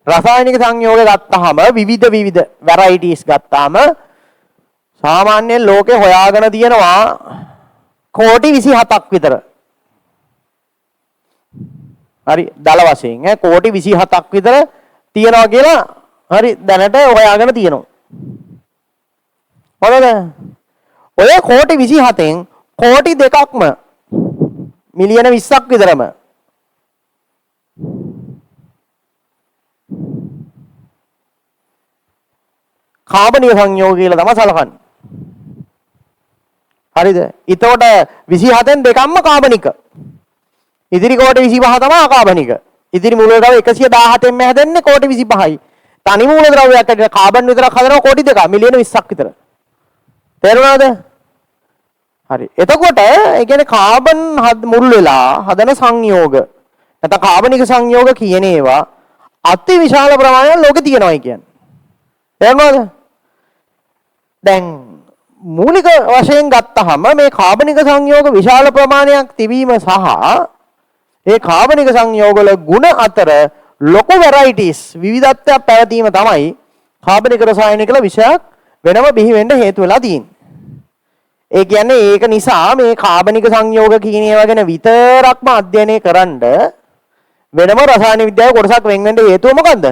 රසායනික සංයෝග ගත්තාම විවිධ varieties ගත්තාම සාමාන්‍යයෙන් ලෝකේ හොයාගෙන තියෙනවා කෝටි 27ක් විතර. හරි දල වශයෙන් කෝටි 27ක් විතර තියනවා කියලා හරි දැනට හොයාගෙන තියෙනවා. හරිද? ඔය කෝටි 27න් කෝටි දෙකක්ම මිලියන 20ක් විතරම කාබනික සංයෝග කියලා තමයි සලකන්නේ. හරිද? ඊටකොට 27න් දෙකක්ම කාබනික. ඉදිරි කෝටි 25 තමයි අකාබනික. ඉදිරි මූලද්‍රව්‍ය 117න්ම හැදෙන්නේ කෝටි 25යි. තනි මූලද්‍රව්‍යයක් ඇතුළේ කාබන් විතරක් හදනවා කෝටි 2ක් මිලියන 20ක් විතර. තේරුණාද? හරි. එතකොට ඒ කියන්නේ කාබන් මුල් වෙලා හදන සංයෝග නැත්නම් කාබනික සංයෝග කියන ඒවා අති විශාල ප්‍රමාණයක් ලෝකේ තියෙනවායි කියන්නේ. තේරුණාද? දැන් මූලික වශයෙන් ගත්තහම මේ කාබනික සංයෝග විශාල ප්‍රමාණයක් තිබීම සහ ඒ කාබනික සංයෝගවල ගුණ අතර ලොකු varieties විවිධත්වයක් පැවතීම තමයි කාබනික රසායනික විෂයක් වෙනම බිහි වෙන්න හේතු වෙලා තියෙන්නේ. ඒ කියන්නේ ඒක නිසා මේ කාබනික සංයෝග කියන ඒවා ගැන විතරක්ම අධ්‍යයනය කරන්ඩ වෙනම රසායන විද්‍යාවේ කොටසක් වෙන් වෙන්න හේතුව මොකද්ද?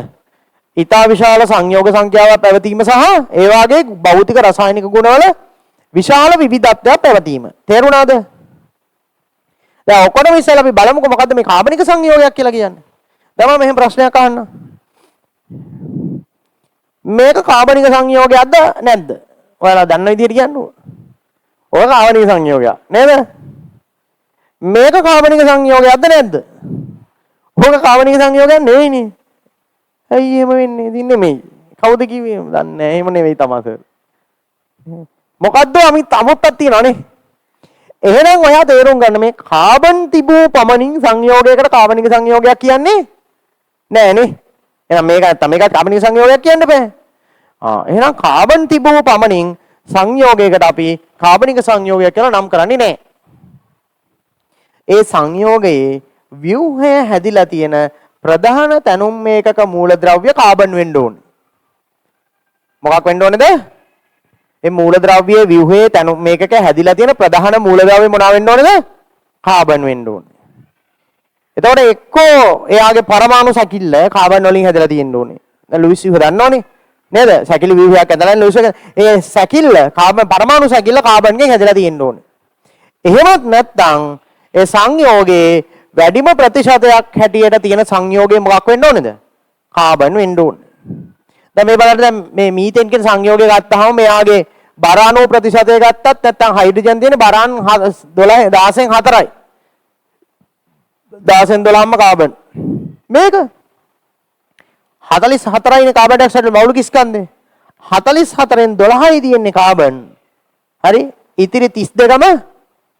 ඊටා විශාල සංයෝග සංඛ්‍යාවක් පැවතීම සහ ඒ වාගේ භෞතික රසායනික ගුණවල විශාල විවිධත්වයක් පැවතීම. තේරුණාද? දැන් ඔක්කොම ඉස්සෙල්ලා අපි බලමුකෝ මොකද්ද මේ කාබනික සංයෝගයක් කියලා කියන්නේ. දැන් මම මෙහෙම ප්‍රශ්නයක් අහන්න. මේක කාබනික සංයෝගයක්ද නැද්ද? ඔයාලා දන්න විදිහට කියන්නකෝ. ඔය කාබනික සංයෝගයක් නේද? මේක කාබනික සංයෝගයක්ද නැද්ද? ඔක කාබනික සංයෝගයක් නෙවෙයිනේ. ඇයි එහෙම වෙන්නේ? ඉතින් නෙමෙයි. කවුද කිව්වේ? දන්නේ නැහැ. එහෙම නෙවෙයි තමයි සර්. මොකද්ද අමුත්තක් තියෙනවනේ. එහෙනම් ඔයා තේරුම් ගන්න මේ කාබන් තිබූ පමණින් සංයෝගයකට කාබනික සංයෝගයක් කියන්නේ නෑනේ. එහෙනම් මේක නැත්තම් මේකත් කාබනික සංයෝගයක් කියන්න බෑ. එහෙනම් කාබන් තිබූ පමණින් සංයෝගයකට අපි කාබනික සංයෝගයක් කියලා නම් කරන්නේ නෑ. ඒ සංයෝගයේ ව්‍යුහය හැදිලා තියෙන ප්‍රධාන තැනුම් මේකක මූලද්‍රව්‍ය කාබන් වෙන්න ඕනේ. මොකක් වෙන්න ඕනේද? ඒ මූලද්‍රව්‍යයේ ව්‍යුහයේ තැනුම් මේකක හැදිලා තියෙන ප්‍රධාන මූලද්‍රව්‍ය මොනවා වෙන්න ඕනේද? කාබන් වෙන්න ඕනේ. එතකොට එක්කෝ එයාගේ පරමාණු සැකිල්ල කාබන් වලින් හැදලා තියෙන්න ඕනේ. දැන් ලුයිස් ව්‍යුහ දන්නවනේ නේද? සැකිලි ව්‍යුහයක් ඇදලා ලුයිස් ඒ සැකිල්ල කාබන් පරමාණු සැකිල්ල කාබන්ගෙන් හැදලා තියෙන්න ඕනේ. එහෙමත් නැත්නම් ඒ සංයෝගයේ වැඩිම ප්‍රතිශතයක් හැටියට තියෙන සංයෝගය මොකක් වෙන්න ඕනේද? කාබන් වෙන්න ඕනේ. දැන් මේ බලන්න දැන් මේ මීතේන් කියන සංයෝගය ගත්තාම මෙයාගේ බර අණු ප්‍රතිශතය ගත්තත් නැත්නම් හයිඩ්‍රජන් තියෙන බරන් 12 10න් 4යි. 10න් 12ම කාබන්. මේක 44යිනේ කාබන් ඩයොක්සයිඩ් මෞලික ස්කන්ධය. 44න් 12යි තියෙන්නේ කාබන්. හරි? ඉතිරි 32ම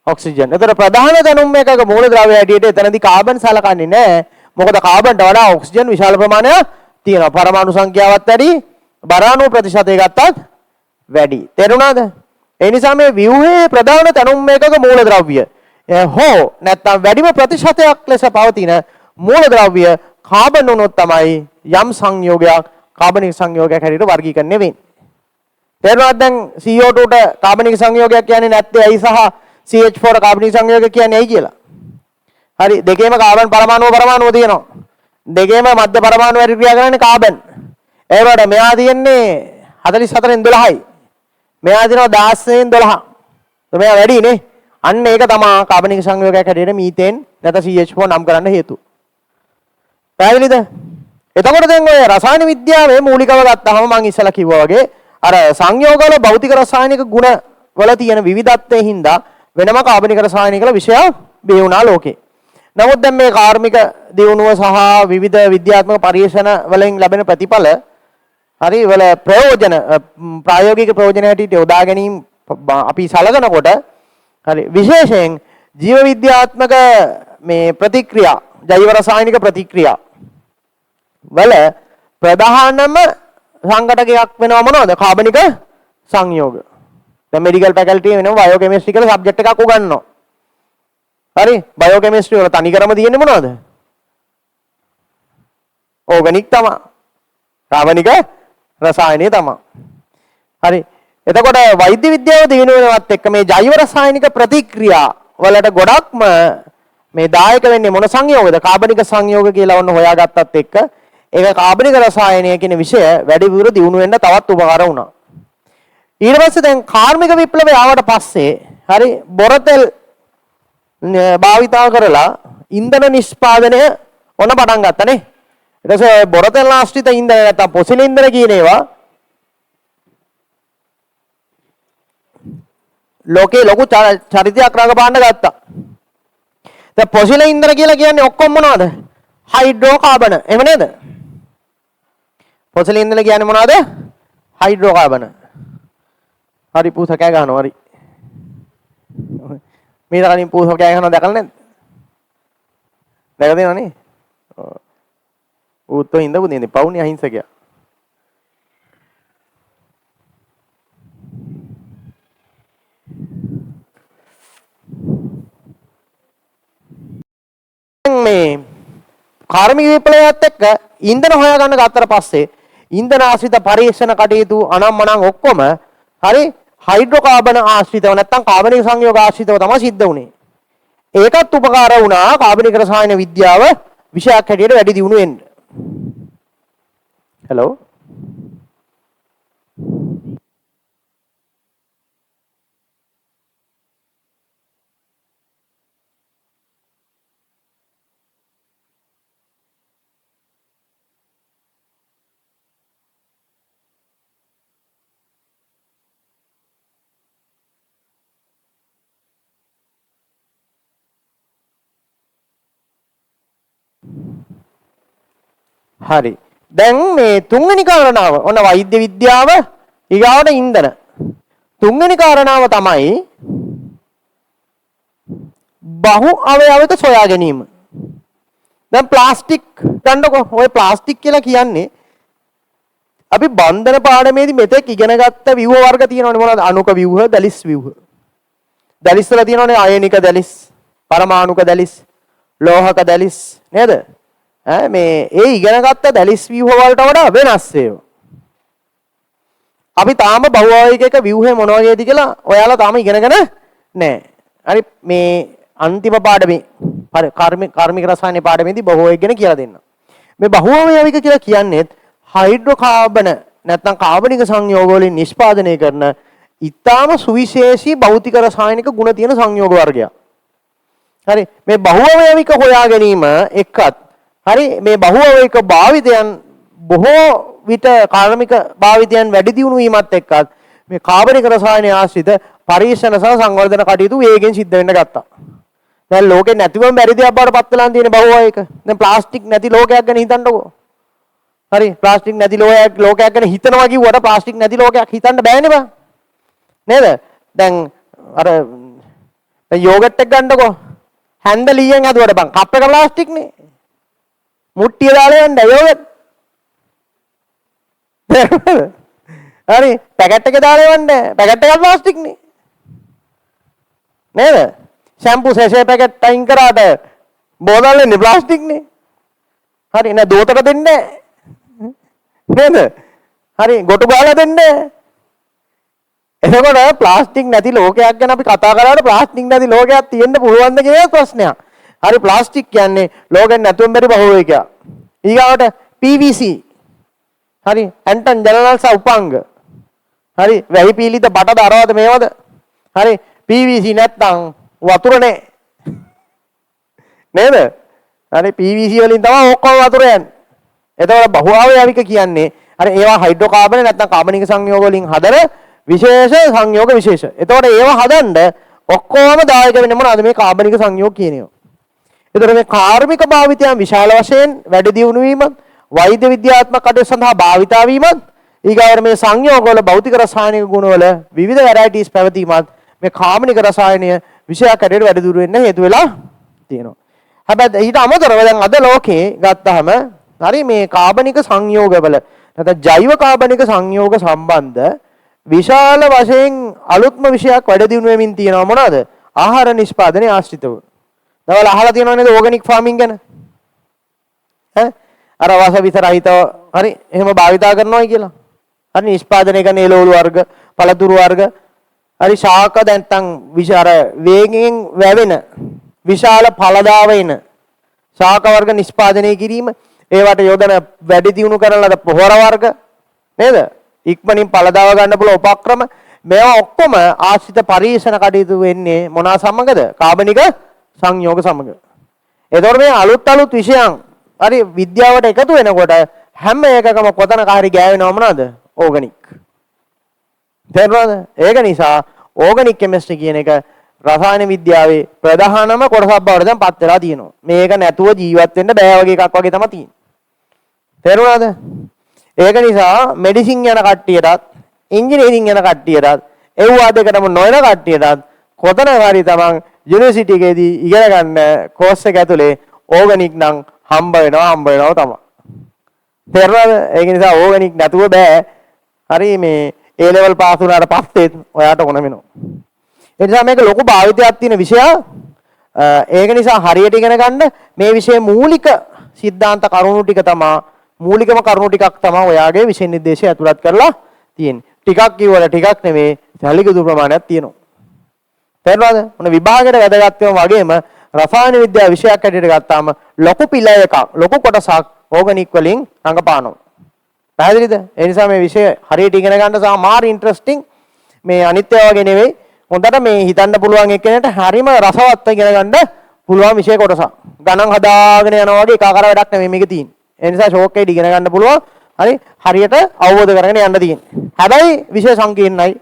ඔක්සිජන්. ඒතර ප්‍රධාන දැනුම් එකක මූලද්‍රව්‍ය හැටියට එතනදී කාබන් සලකන්නේ නැහැ. මොකද කාබන්ට වඩා ඔක්සිජන් විශාල ප්‍රමාණයක් තියෙනවා. පරමාණු සංඛ්‍යාවත් වැඩි, බරාණු ප්‍රතිශතය ගත්තත් වැඩි. තේරුණාද? ඒ නිසා මේ ව්‍යුහයේ ප්‍රධාන දැනුම් එකක මූලද්‍රව්‍ය හෝ නැත්නම් වැඩිම ප්‍රතිශතයක් ලෙස පවතින මූලද්‍රව්‍ය කාබන් වුණොත් තමයි යම් සංයෝගයක් කාබනික සංයෝගයක් හැටියට වර්ගීකරණය වෙන්නේ. තේරුණාද? දැන් CO2ට කාබනික සංයෝගයක් කියන්නේ නැත්තේ ඇයි සහ CH4 කාබනික සංයෝගය කියන්නේ ඇයි කියලා. හරි දෙකේම කාබන් පරමාණුව තියෙනවා. දෙකේම මධ්‍ය පරමාණු වැඩි ක්‍රියා කරන්නේ කාබන්. ඒවට මෙහා තියෙන්නේ 44න් 12යි. මෙහා තියෙනවා 16න් 12. මෙයා වැඩි නේ. අන්න ඒක තමයි කාබනික සංයෝගයක් හැටියට මීතේන් නැත්නම් CH4 නම් කරන්න හේතුව. පැහැදිලිද? එතකොට දැන් ඔය රසායන විද්‍යාවේ මූලිකව ගත්තාම මම ඉස්සලා කිව්වා වගේ අර සංයෝගවල භෞතික රසායනික ගුණ වල තියෙන විවිධත්වයෙන් හින්දා වෙනම කාබනික රසායනික විෂය බිහි වුණා ලෝකේ. නමුත් දැන් මේ කාර්මික දියුණුව සහ විවිධ විද්‍යාත්මක පරීක්ෂණ වලින් ලැබෙන ප්‍රතිඵල හරි වල ප්‍රයෝජන ප්‍රායෝගික ප්‍රයෝජන හැටියට යොදා ගැනීම අපි සලකනකොට හරි විශේෂයෙන් ජීව විද්‍යාත්මක මේ ප්‍රතික්‍රියා ජෛව රසායනික ප්‍රතික්‍රියා වල ප්‍රධානම සංඝටකයක් වෙනවා මොනවද? කාබනික සංයෝග. දැන් මෙඩිකල් ෆැකල්ටි වෙනවා බයෝකෙමිස්ට්‍රි කියලා සබ්ජෙක්ට් එකක් උගන්වනවා. හරි බයෝකෙමිස්ට්‍රි වල තනි කරම තියෙන්නේ මොනවද? ඕගනික් තමයි. කාබනික රසායනීය තමයි. හරි එතකොට වෛද්‍ය විද්‍යාව දිනු වෙනවත් එක්ක මේ ජෛව රසායනික ප්‍රතික්‍රියා වලට ගොඩක්ම මේ දායක වෙන්නේ මොන සංයෝගද? කාබනික සංයෝග කියලා ඔන්න හොයාගත්තත් එක්ක ඒක කාබනික රසායනය කියන විෂය වැඩිපුර දියුණු වෙන්න තවත් උපකාර වුණා. ඊට පස්සේ දැන් කාර්මික විප්ලවය ආවට පස්සේ හරි බොරතෙල් භාවිතා කරලා ඉන්ධන නිෂ්පාදනය ඔන්න පටන් ගත්තනේ. ඊට පස්සේ බොරතෙල් ආශ්‍රිත ඉන්ධන නැත්නම් පොසිල් ඉන්ධන කියන ඒවා ලෝකේ ලොකු චරිතයක් රඟපාන්න ගත්තා. දැන් පොසිල් ඉන්ධන කියලා කියන්නේ ඔක්කොම මොනවද? හයිඩ්‍රෝකාබන. එහෙම නේද? පොසිල් ඉන්ධන කියන්නේ මොනවද? හයිඩ්‍රෝකාබන. හරි පූස කෑ ගන්නවා හරි. මේ තරමින් පූස කෑ ගන්නවා දැකලා නැද්ද? දැකලා තියෙනවනේ. ඌත් ඉඳපු දෙන්නේ පවුනේ අහිංසකයා. මේ කාර්මික විප්ලවයත් එක්ක ඉන්ධන හොයාගන්න ගත්තට පස්සේ ඉන්ධන ආශ්‍රිත පරීක්ෂණ කටයුතු අනම්මනම් ඔක්කොම හරි හයිඩ්‍රෝකාබන ආශ්‍රිතව නැත්නම් කාබනික සංයෝග ආශ්‍රිතව තමයි සිද්ධ වුනේ. ඒකත් උපකාර වුණා කාබනික රසායන විද්‍යාව විෂයක් හැටියට වැඩි දියුණු වෙන්න. හෙලෝ හරි දැන් මේ තුන්වෙනි කාරණාව ඔන්න වෛද්‍ය විද්‍යාව ඊගාවට ඉන්ධන තුන්වෙනි කාරණාව තමයි බහු අවයවික සොයා ගැනීම. දැන් ප්ලාස්ටික් ගන්නකො ඔය ප්ලාස්ටික් කියලා කියන්නේ අපි බන්ධන පාඩමේදී මෙතෙක් ඉගෙන ගත්ත ව්‍යුහ වර්ග තියෙනවනේ මොනවද? අණුක ව්‍යුහ, දැලිස් ව්‍යුහ. දැලිස් වල තියෙනවනේ අයනික දැලිස්, පරමාණුක දැලිස්, ලෝහක දැලිස් නේද? මේ ඒ ඉගෙන ගත්ත දැලිස් ව්‍යුහ වලට වඩා වෙනස් ඒවා. අපි තාම බහුආයනික ව්‍යුහය මොන වගේද කියලා ඔයාලා තාම ඉගෙනගෙන නැහැ. හරි මේ අන්තිම පාඩමේ කාර්මික රසායන පාඩමේදී බහුආයනික ගැන කියලා දෙන්න. මේ බහුආයනික කියලා කියන්නේ හයිඩ්‍රෝකාබන නැත්නම් කාබනික සංයෝග වලින් නිෂ්පාදනය කරන ඊටාම සුවිශේෂී භෞතික රසායනික ගුණ තියෙන සංයෝග වර්ගයක්. හරි මේ බහුආයනික හොයා ගැනීම එක්කත් හරි මේ බහුආයනික භාවිතයන් බොහෝ විට කාර්මික භාවිතයන් වැඩි දියුණු වීමත් එක්කත් මේ කාබනික රසායන ආශ්‍රිත පරීක්ෂණ සහ සංවර්ධන කටයුතු වේගෙන් සිද්ධ වෙන්න ගත්තා. දැන් ලෝකේ නැතිවම බැරි දෙයක් බවට පත් වෙලා තියෙන බහුආයනික. දැන් ප්ලාස්ටික් නැති ලෝකයක් ගැන හිතන්නකෝ. හරි ප්ලාස්ටික් නැති ලෝකයක් ගැන හිතනවා කිව්වට ප්ලාස්ටික් නැති ලෝකයක් හිතන්න බෑනේ බං. නේද? දැන් අර යෝගට් එක ගන්නකෝ. හැන්දලියෙන් හදුවට බං කප් එක ප්ලාස්ටික් නේ. මුට්ටිය දාලා යන්න යෝගට්. හරි පැකට් එක දාලා යන්න පැකට් එක ප්ලාස්ටික් නේ. නේද? ෂැම්පූ සැෂේ පැකට් අයින් කරාට බෝතල් එන්නේ ප්ලාස්ටික් නේ. හරි නේද? දෝතට දෙන්නේ නේද? හරි ගොටු ගාලා දෙන්නේ. එතකොට ප්ලාස්ටික් නැති ලෝකයක් ගැන අපි කතා කරාට ප්ලාස්ටික් නැති ලෝකයක් තියෙන්න පුළුවන්ද කියන ප්‍රශ්නයක්. හරි ප්ලාස්ටික් කියන්නේ ලෝකෙන් නැතුවම බැරි බහුවේකයක්. ඊගාවට PVC. හරි ඇන්ටන් ජනරල්ස උපංග. හරි වැහි පීලිත බටද අරවද මේවද? හරි PVC නැත්තම් වතුරනේ. නේද? හරි PVC වලින් තමයි ඔක්කොම වතුර යන්නේ. එතකොට බහුආයනික කියන්නේ අර ඒවා හයිඩ්‍රෝකාබන නැත්නම් කාබනික සංයෝග වලින් හදන විශේෂ සංයෝග විශේෂ. එතකොට ඒවා හදන්න ඔක්කොම දායක වෙන්නේ මොනවද? මේ කාබනික සංයෝග කියන ඒවා. එතකොට මේ කාර්මික භාවිතයන් විශාල වශයෙන් වැඩි දියුණු වීමත්, වෛද්‍ය විද්‍යාත්මක කටයුතු සඳහා භාවිතා වීමත්, ඊගාවට මේ සංයෝග වල භෞතික රසායනික ගුණ වල විවිධ වැරයිටිස් පැවතීමත් මේ කාබනික රසායනය විෂයක් හැටියට වැඩි දුර වෙන්න හේතු වෙලා තියෙනවා. හැබැයි ඊට අමතරව දැන් අද ලෝකේ ගත්තාම හරි මේ කාබනික සංයෝගවල නැත්නම් ජෛව කාබනික සංයෝග සම්බන්ධ විශාල වශයෙන් අලුත්ම විෂයක් වැඩ දියුණු වෙමින් තියෙනවා මොනවාද? ආහාර නිෂ්පාදනයේ ආශ්‍රිතව. දවල් අහලා තියෙනව නේද ඕගනික් ෆාමින් ගැන? ඈ අර වාසවිස රහිතව හරි එහෙම භාවිතා කරනවායි කියලා. හරි නිෂ්පාදනය කරන එළවලු වර්ග, පළතුරු වර්ග, හරි ශාක නැත්නම් විශාල වේගයෙන් වැවෙන විශාල ඵලදාව එන ශාක වර්ග නිෂ්පාදනය කිරීම, ඒවට යොදන වැඩි දියුණු කරන ලද පොහොර වර්ග නේද? ඉක්මනින් ඵලදාව ගන්න පුළුවන් උපක්‍රම මේවා ඔක්කොම ආශ්‍රිත පරීක්ෂණ කටයුතු වෙන්නේ මොනවා සමගද? කාබනික සංයෝග සමග. ඒතකොට මේ අලුත් විෂයන් හරි විද්‍යාවට එකතු වෙනකොට හැම එකකම කොතනක හරි ගෑවෙනව මොනවද? ඕගනික්. තේරුණාද? ඒක නිසා ඕගනික් කෙමිස්ට්‍රි කියන එක රසායන විද්‍යාවේ ප්‍රධානම කොටසක් බවට දැන් පත් වෙලා තියෙනවා. මේක නැතුව ජීවත් වෙන්න බෑ වගේ එකක් වගේ තමයි තියෙන්නේ. තේරුණාද? ඒක නිසා මෙඩිසින් යන කට්ටියටත් ඉංජිනේරින් යන කට්ටියටත් ඒවා දෙකටම නොයන කට්ටියටත් කොතන හරි තමන් යුනිවර්සිටි එකේදී ඉගෙන ගන්න කෝස් එක ඇතුලේ ඕගනික් නම් හම්බ වෙනවා තමයි. තේරුණාද? ඒක නිසා ඕගනික් නැතුව බෑ. හරි මේ A level පාස් වුණාට පස්සේ ඔයාට ඕන වෙනවා. ඒ නිසා මේක ලොකු භාවිතයක් තියෙන විෂයක්. ඒක නිසා හරියට ඉගෙන ගන්න මේ විෂයේ මූලික સિદ્ધාන්ත කරුණු ටික තමයි මූලිකම කරුණු ටිකක් තමයි ඔයාගේ විෂය නිර්දේශය ඇතුළත් කරලා තියෙන්නේ. ටිකක් කිව්වල ටිකක් නෙමෙයි සැලකිය ප්‍රමාණයක් තියෙනවා. තේරුණාද? මොන විභාගයට වැදගත් වෙනවා වගේම රසායන විද්‍යාව විෂයක් හැටියට ගත්තාම ලොකු පිළ එකක් ලොකු කොටසක් ඕගනික් වලින් රඟපානවා. පැහැදිලිද? ඒ නිසා මේ විෂය හරියට ඉගෙන ගන්න සාමාර ඉන්ටරෙස්ටිං මේ අනිත් ඒවා වගේ නෙවෙයි. හොඳට මේ හිතන්න පුළුවන් එක්කෙනාට හරිම රසවත් ඉගෙන ගන්න පුළුවන් විෂය කොටසක්. ගණන් හදාගෙන යනවා වගේ එක ආකාර වැඩක් නෙමෙයි මේක තියෙන්නේ. ඒ නිසා ෂෝක් එකේ ඉගෙන ගන්න පුළුවන්. හරියට අවබෝධ කරගෙන යන්න තියෙන්නේ. හැබැයි විෂය සංකීර්ණයි.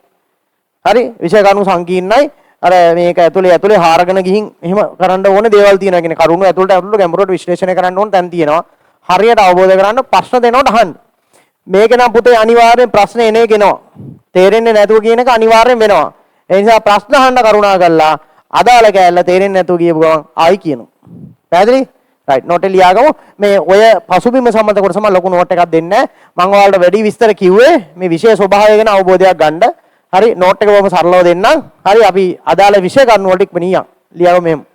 හරි විෂය කරුණු සංකීර්ණයි. අර මේක ඇතුලේ හාරගෙන ගිහින් එහෙම කරන්න ඕන දේවල් තියෙනවා. කියන්නේ කරුණු ඇතුළට ගැඹුරට විශ්ලේෂණය කරන්න ඕන තැන් තියෙනවා. හරියට අවබෝධ කරගන්න ප්‍රශ්න දෙනවට අහන්න. මේක නම් පුතේ අනිවාර්යෙන් ප්‍රශ්න එන එක එනවා. තේරෙන්නේ නැතුව කියන එක අනිවාර්යෙන් වෙනවා. ඒ නිසා ප්‍රශ්න අහන්න කරුණා කරලා අදාළ කැලල තේරෙන්නේ නැතුව කියපු ගමන් ආයි කියනවා. පැහැදිලි? රයිට් නෝට් එක ලියාගමු. මේ ඔය පසුබිම සම්බන්ධ කොටස මම ලොකු නෝට් එකක් දෙන්නේ නැහැ. මම ඔයාලට වැඩි විස්තර කිව්වේ මේ විෂය ස්වභාවය ගැන අවබෝධයක් ගන්න. හරි නෝට් එක බොහොම සරලව දෙන්නම්. හරි අපි අදාළ විෂය කරුණු වලට ඉක්මනින් යමු. ලියාගමු මෙහෙම.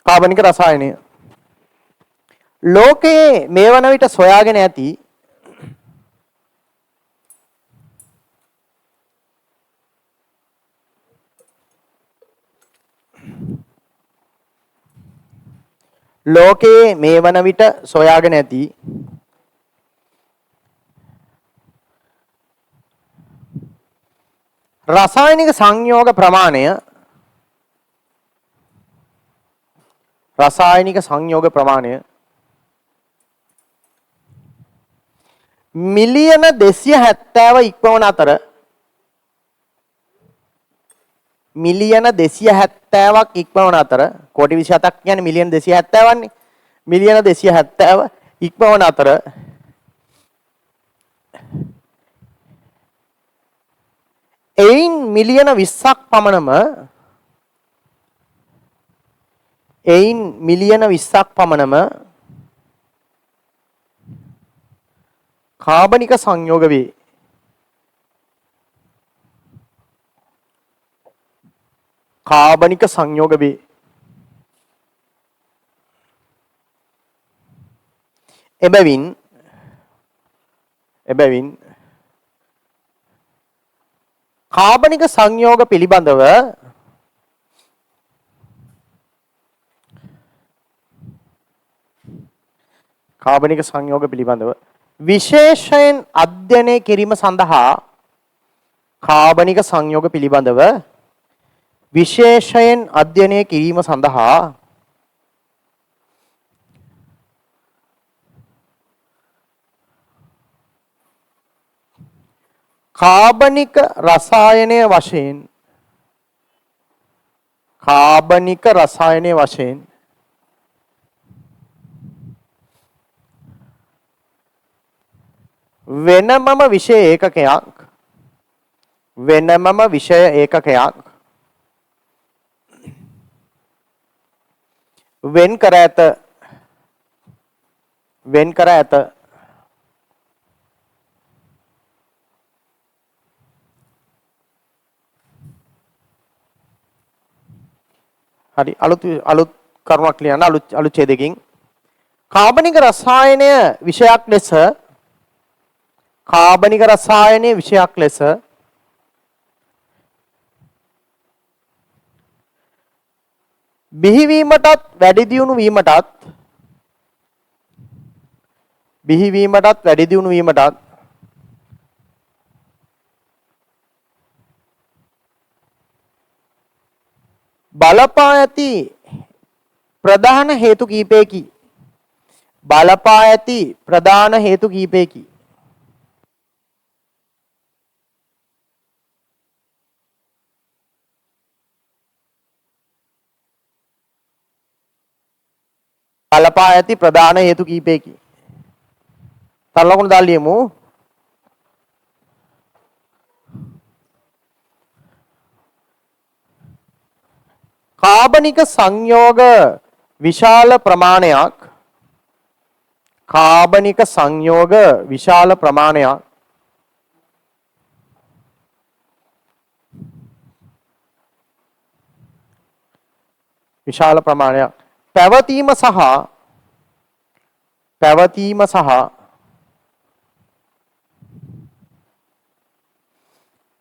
කාබනික රසායනය ලෝකයේ මේ වන විට සොයාගෙන ඇති රසායනික සංයෝග ප්‍රමාණය මිලියන 270 ඉක්මවන අතර මිලියන 270ක් ඉක්මවන අතර කෝටි 27ක් කියන්නේ මිලියන 270ක් නේ. මිලියන 270 ඉක්මවන අතර එයින් මිලියන 20ක් පමණම කාබනික සංයෝග වේ. එබැවින් කාබනික සංයෝග පිළිබඳව විශේෂයෙන් අධ්‍යයනය කිරීම සඳහා කාබනික රසායනය වශයෙන් වෙනමම විෂය ඒකකයක් වෙන් කර ඇත. වෙන් කර ඇත. හරි අලුත් කරුණක් ලියන්න අලුත් ඡේදයකින් කාබනික රසායනය විෂයක් ලෙස කාබනික රසායනයේ විෂයක් ලෙස බිහිවීමටත් වැඩි දියුණු වීමටත් බලපා ඇති ප්‍රධාන හේතු කීපයකි. බලපා ඇති ප්‍රධාන හේතු කීපයකි. බලපා ඇති ප්‍රධාන හේතු කීපයකි. තලලකුණු දාලා ලියමු. කාබනික සංයෝග විශාල ප්‍රමාණයක් පැවතීම සහ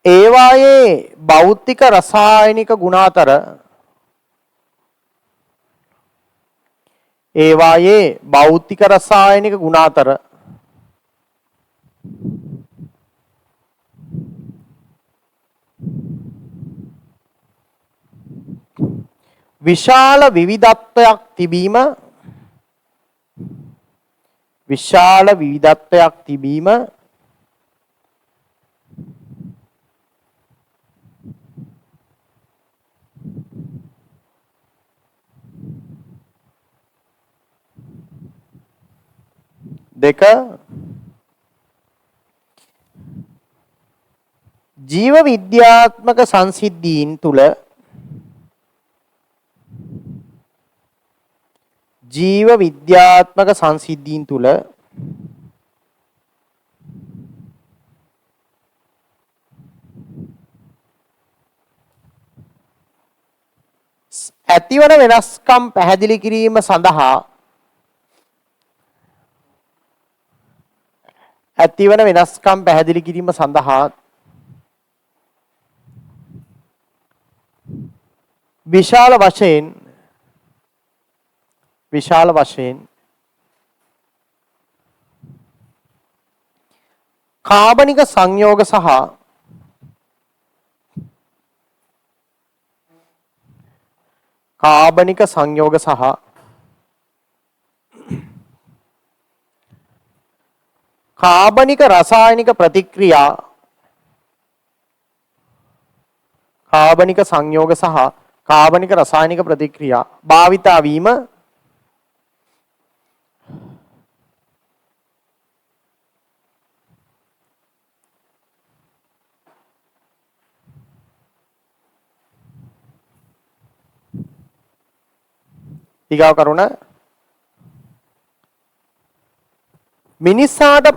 ඒවායේ භෞතික රසායනික ගුණ අතර විශාල විවිධත්වයක් තිබීම දෙක ජීව විද්‍යාත්මක සංසිද්ධීන් තුළ ඇතිවන වෙනස්කම් පැහැදිලි කිරීම සඳහා විශාල වශයෙන් කාබනික සංයෝග සහ කාබනික රසායනික ප්‍රතික්‍රියා භාවිතා වීම ඊගාව කරුණ මිනිසාට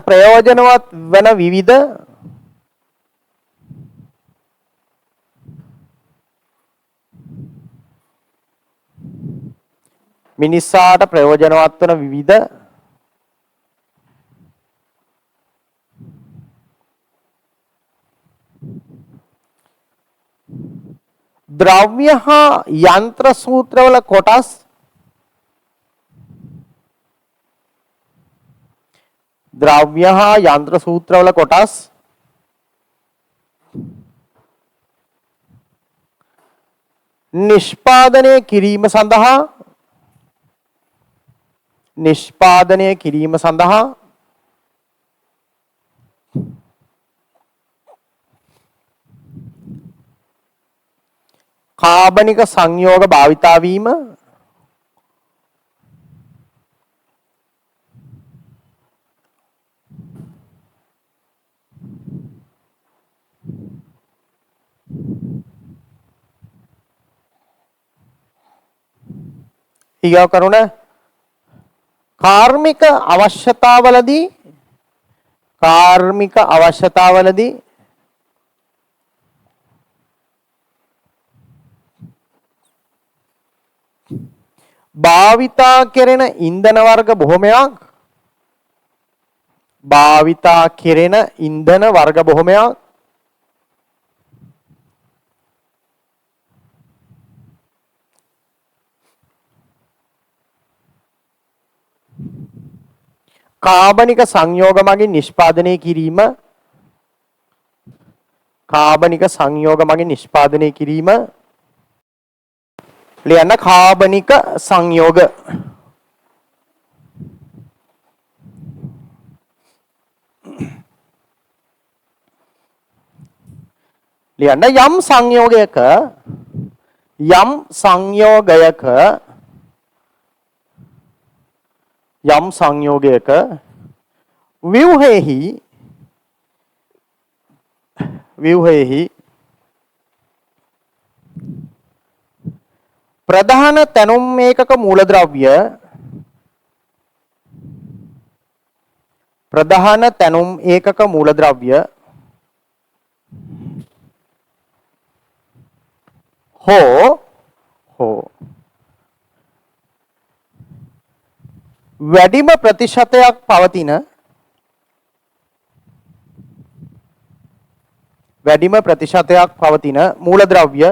ප්‍රයෝජනවත් වන විවිධ ද්‍රව්‍ය හා යන්ත්‍ර සූත්‍රවල කොටස් නිෂ්පාදනය කිරීම සඳහා කාබනික සංයෝග භාවිතා වීම ඊගා කරුණ කාර්මික අවශ්‍යතාවලදී භාවිතා කෙරෙන ඉන්ධන වර්ග බොහොමයක් කාබනික සංයෝග මගින් නිෂ්පාදනය කිරීම ලියන්න කාබනික සංයෝග ලියන්න යම් සංයෝගයක ව්‍යුහයෙහි ප්‍රධාන තැනුම් ඒකක මූලද්‍රව්‍ය හෝ වැඩිම ප්‍රතිශතයක් පවතින මූලද්‍රව්‍ය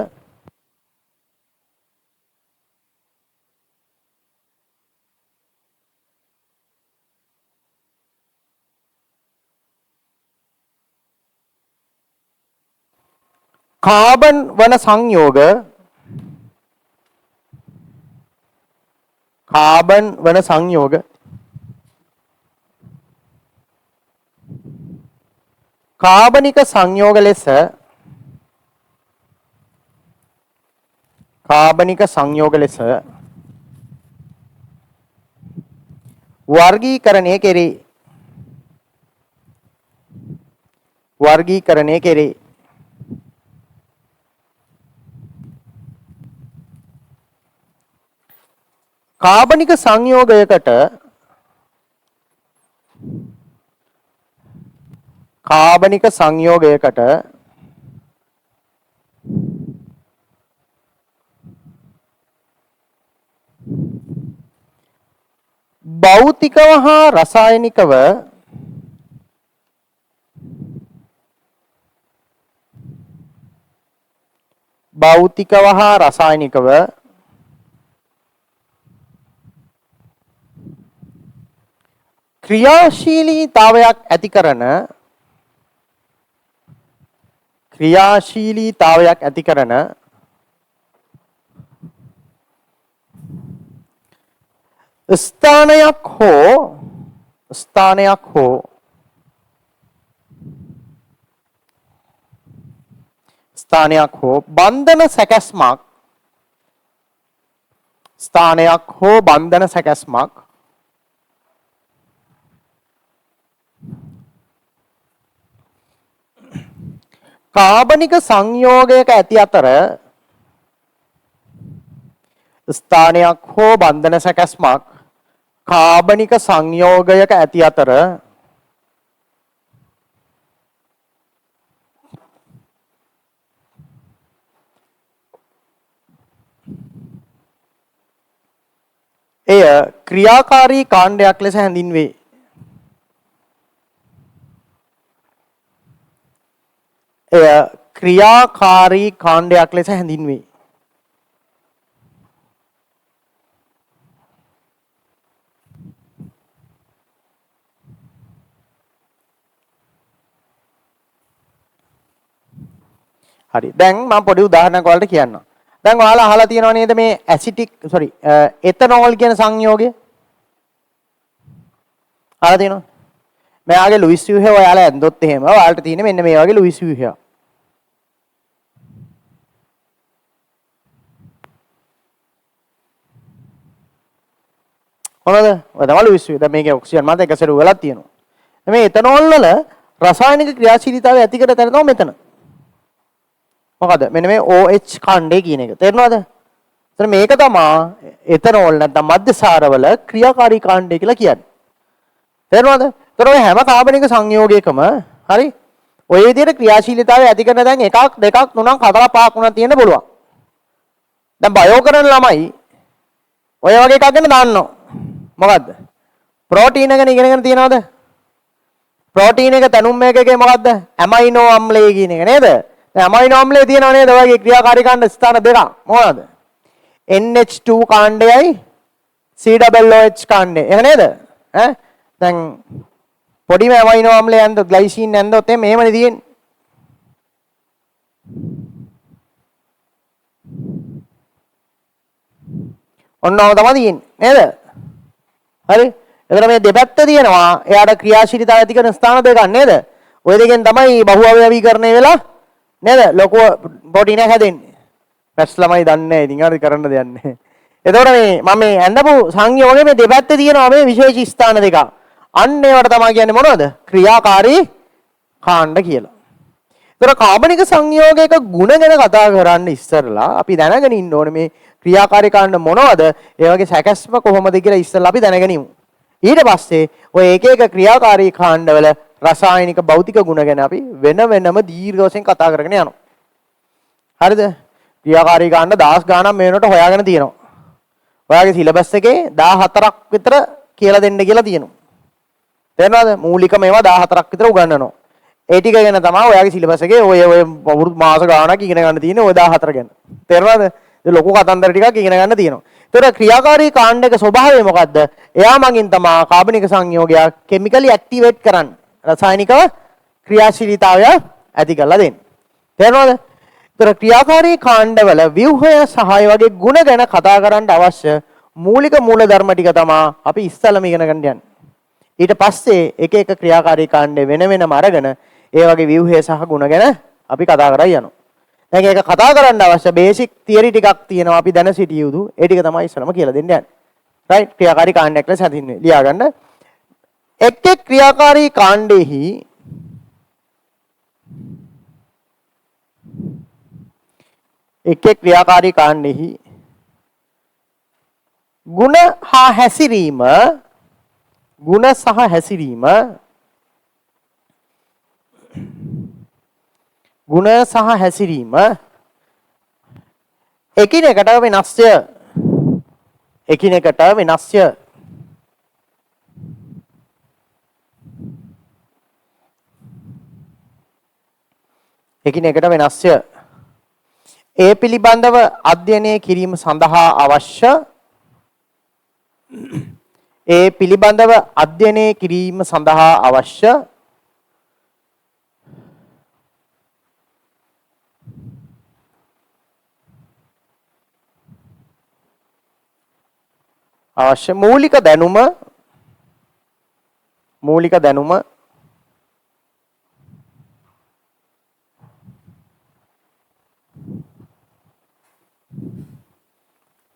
කාබන් වන සංයෝග කාබනික සංයෝග ලෙස වර්ගීකරණය කෙරේ. කාබනික සංයෝගයකට භෞතිකව හා රසායනිකව ක්‍රියාශීලීතාවයක් ඇති කරන ස්ථානයක් හෝ බන්ධන සැකැස්මක් කාබනික සංයෝගයක ඇති අතර ස්ථානයක් හෝ බන්ධන සැකැස්මක් කාබනික සංයෝගයක ඇති අතර එය ක්‍රියාකාරී කාණ්ඩයක් ලෙස හැඳින්වේ. හරි. දැන් මම පොඩි උදාහරණයක් ඔයාලට කියන්නම්. දැන් ඔයාලා අහලා තියෙනව නේද මේ එතනෝල් කියන සංයෝගය? අහලා තියෙනවද? මෙයාගේ ලුයිස් ව්‍යුහය ඔයාලා ඇන්දොත් එහෙම ඔයාලට තියෙන්නේ මෙන්න මේ වගේ ලුයිස් ව්‍යුහය. හොඳද? ඔය තමයි ලුයිස් ව්‍යුහය. දැන් මේකේ ඔක්සිජන් මත එක සෙරු වෙලක් තියෙනවා. මේ එතනෝල් වල රසායනික ක්‍රියාශීලීතාවය ඇති කර තැන තමයි මෙතන. මොකද මෙන්න මේ OH ඛණ්ඩය කියන එක. තේරෙනවද? එතන මේක තමයි එතනෝල් නැත්නම් මධ්‍යසාරවල ක්‍රියාකාරී කාණ්ඩය කියලා කියන්නේ. තේරුණාද? එතන ඔය හැම කාබනික සංයෝගයකම හරි ඔය විදිහට ක්‍රියාශීලීතාවය ඇති කරන දැන් එකක් දෙකක් තුනක් හතරක් පහක් වුණා තියෙන්න පුළුවන්. දැන් බයෝ කරන ළමයි ඔය වගේ එකක් ගැන දන්නවා. මොකද්ද? ප්‍රෝටීන ගැන ඉගෙනගෙන තියනවද? ප්‍රෝටීන එක තැනුම් එකකේ මොකද්ද? ඇමයිනෝ අම්ලය කියන එක නේද? දැන් ඇමයිනෝ අම්ලය තියෙනව නේද? ඔයගේ ක්‍රියාකාරී කාණ්ඩ ස්ථාන දෙකක්. මොනවද? NH2 කාණ්ඩයයි COOH කාණ්ඩය. එහෙම නේද? ඈ දැන් පොඩිම ඇමයිනෝ අම්ලය ඇන්දොත් ග්ලයිසින් ඇන්දොත් මේවනේ තියෙන්නේ. ඔන්නව තමයි තියෙන්නේ නේද? හරි. එතන මේ දෙපැත්ත තියෙනවා. එයාට ක්‍රියාශීලීතාවය ඇති කරන ස්ථාන දෙකක් නේද? ওই දෙකෙන් තමයි බහු අවයවීකරණය වෙලා නේද? ලොකු ප්‍රෝටීනයක් හැදෙන්නේ. පැස් ළමයි දන්නේ නැහැ. ඉතින් හරි කරන්න දෙයක් නැහැ. එතකොට මේ මම මේ ඇඳපු සංයෝගයේ මේ දෙපැත්තේ තියෙනවා මේ විශේෂ ස්ථාන දෙකක්. අන්න ඒවට තමයි කියන්නේ මොනවද? ක්‍රියාකාරී කාණ්ඩ කියලා. ඒතර කාබනික සංයෝගයක ගුණ ගැන කතා කරන්න ඉස්සරලා අපි දැනගෙන ඉන්න ඕනේ මේ ක්‍රියාකාරී කාණ්ඩ මොනවද? ඒ වගේ සැකස්ම කොහොමද කියලා ඉස්සරලා අපි දැනගනිමු. ඊට පස්සේ ඔය එක එක ක්‍රියාකාරී කාණ්ඩවල රසායනික භෞතික ගුණ ගැන අපි වෙන වෙනම දීර්ඝ වශයෙන් කතා කරගෙන යනවා. හරිද? ක්‍රියාකාරී කාණ්ඩ 10 ගාණක් මේ වෙනකොට හොයාගෙන තියෙනවා. ඔයාගේ සිලබස් එකේ 14ක් විතර කියලා දෙන්න කියලා තියෙනවා. තේරෙනවද? මූලික මේවා 14ක් විතර උගන්වනවා. ඒ ටික ගැන තමයි ඔයාගේ සිලබස් එකේ ඔය මාස ගාණක් ඉගෙන ගන්න තියෙන්නේ ඔය 14 ගැන. තේරෙනවද? ඒ ලොකු කතන්දර ටිකක් ඉගෙන ගන්න තියෙනවා. ඒතර ක්‍රියාකාරී කාණ්ඩයක ස්වභාවය මොකද්ද? එයා මගින් තමයි කාබනික සංයෝගයක් කිමිකලි ඇක්ටිවේට් කරන්නේ. රසායනික ක්‍රියාශීලීතාවය ඇති කරලා දෙන්නේ. තේරෙනවද? ඒතර ක්‍රියාකාරී කාණ්ඩවල ව්‍යුහය සහ වගේ ගුණ ගැන කතා කරන්න අවශ්‍ය මූලික මූලධර්ම ටික තමයි අපි ඉස්සෙල්ලාම ඉගෙන ගන්න යන්නේ. ඊට පස්සේ එක එක ක්‍රියාකාරී කාණ්ඩ වෙන වෙනම අරගෙන ඒ වගේ ව්‍යුහය සහ ගුණ ගැන අපි කතා කරලා යනවා. දැන් ඒක කතා කරන්න අවශ්‍ය බේසික් තියරි ටිකක් තියෙනවා අපි දැන සිටිය යුතු. ඒ ටික තමයි ඉස්සෙල්ලාම කියලා දෙන්න යන්නේ. රයිට්? ක්‍රියාකාරී කාණ්ඩයක් ලෙස හදින්නේ. ලියා ගන්න. එක් එක් ක්‍රියාකාරී කාණ්ඩෙහි එක් එක් ක්‍රියාකාරී කාණ්ඩෙහි ගුණ හා හැසිරීම ගුණ සහ හැසිරීම ගුණ සහ හැසිරීම එකිනෙකට වෙනස්ය. එකිනෙකට වෙනස්ය. එකිනෙකට වෙනස්ය. ඒ පිළිබඳව අධ්‍යයනය කිරීම සඳහා අවශ්‍ය ඒ පිළිබඳව අධ්‍යයනය කිරීම සඳහා අවශ්‍ය මූලික දැනුම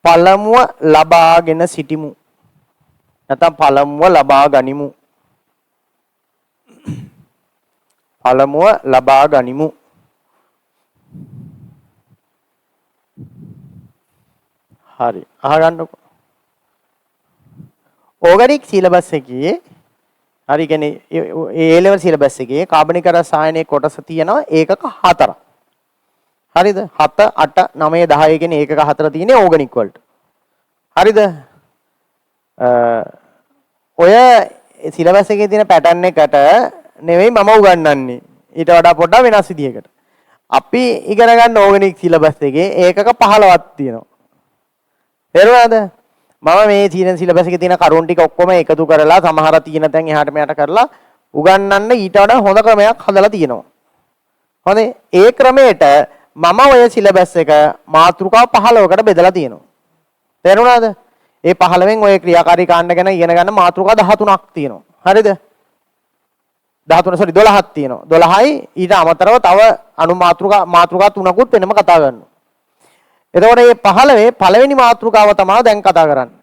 පළමුව ලබාගෙන සිටිමු. නැත්නම් පළමුව ලබා ගනිමු. පළමුව ලබා ගනිමු. හරි. අහගන්නකො. ඕගනික් සිලබස් එකේ හරි කියන්නේ ඒ ලෙවල් සිලබස් එකේ කාබනික රසායනයේ කොටස තියෙනවා ඒකක 4ක්. හරිද? 7 8 9 10 කියන ඒකක 4 තියෙන්නේ ඕගනික් වලට. හරිද? ඔය සිලබස් එකේ තියෙන පැටර්න් එකට නෙවෙයි මම උගන්වන්නේ. ඊට වඩා පොඩ්ඩක් වෙනස් විදිහකට. අපි ඉගෙන ගන්න ඕගනික් සිලබස් එකේ ඒකක 15ක් තියෙනවා. තේරුණාද? මම මේ තියෙන සිලබස් එකේ තියෙන කරුණු ටික ඔක්කොම එකතු කරලා සමහර තියෙන තැන් එහාට මෙහාට කරලා උගන්වන්න ඊට වඩා හොඳ ක්‍රමයක් හදලා තියෙනවා. හොඳේ. ඒ ක්‍රමයට මම ඔය සිලබස් එක මාතෘකා 15කට බෙදලා තියෙනවා. තේරුණාද? ඒ 15න් ඔය ක්‍රියාකාරී කාණ්ඩ ගැන ඉගෙන ගන්න මාතෘකා 13ක් තියෙනවා. හරිද? 12ක් තියෙනවා. 12යි ඊට අමතරව තව අනු මාතෘකා 3කුත් වෙනම කතා කරනවා. එතකොට මේ 15 පළවෙනි මාතෘකාව තමයි දැන් කතා කරන්නේ.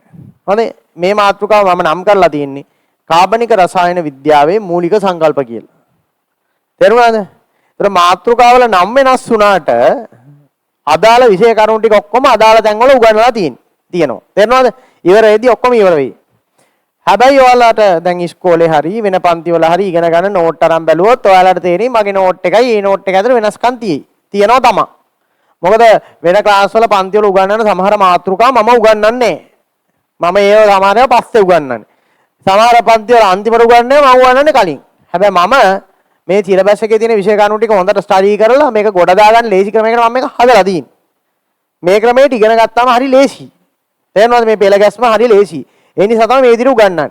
හොඳේ. මේ මාතෘකාව මම නම් කරලා තියෙන්නේ කාබනික රසායන විද්‍යාවේ මූලික සංකල්ප කියලා. තේරුණාද? ඒතර මාතෘකාවල නම් වෙනස් වුණාට අදාළ විෂය කරුණු ටික ඔක්කොම අදාළ තැන්වල උගන්වලා තියෙනවා. තේරෙනවද? ඉවර වෙද්දී ඔක්කොම ඉවර වෙයි. හැබැයි ඔයාලට දැන් ඉස්කෝලේ හරි වෙන පන්ති වල හරි ඉගෙන ගන්න නෝට් අරන් බැලුවොත් ඔයාලට තේරෙයි මගේ නෝට් එකයි ඒ නෝට් එක අතර වෙනස්කම් තියෙනවා තමයි. මොකද වෙන ක්ලාස් වල පන්ති වල උගන්වන සමහර මාතෘකා මම උගන්වන්නේ මම ඒව සමහරව පස්සේ උගන්වන්නේ. සමහර පන්ති වල අන්තිමට උගන්වන්නේ මම උගන්වන්නේ කලින්. හැබැයි මම මේ සිලබස් එකේ තියෙන විෂය කරුණු ටික හොඳට ස්ටඩි කරලා මේක ගොඩ දාගන්න ලේසි ක්‍රමයකට මම මේක හදලා තියෙන්නේ. මේ ක්‍රමයට ඉගෙන ගත්තාම හරි ලේසි. තේරෙනවද මේ පෙළ ගැස්ම හරි ලේසි. ඒ නිසා තමයි මේ විදිහට උගන්වන්නේ.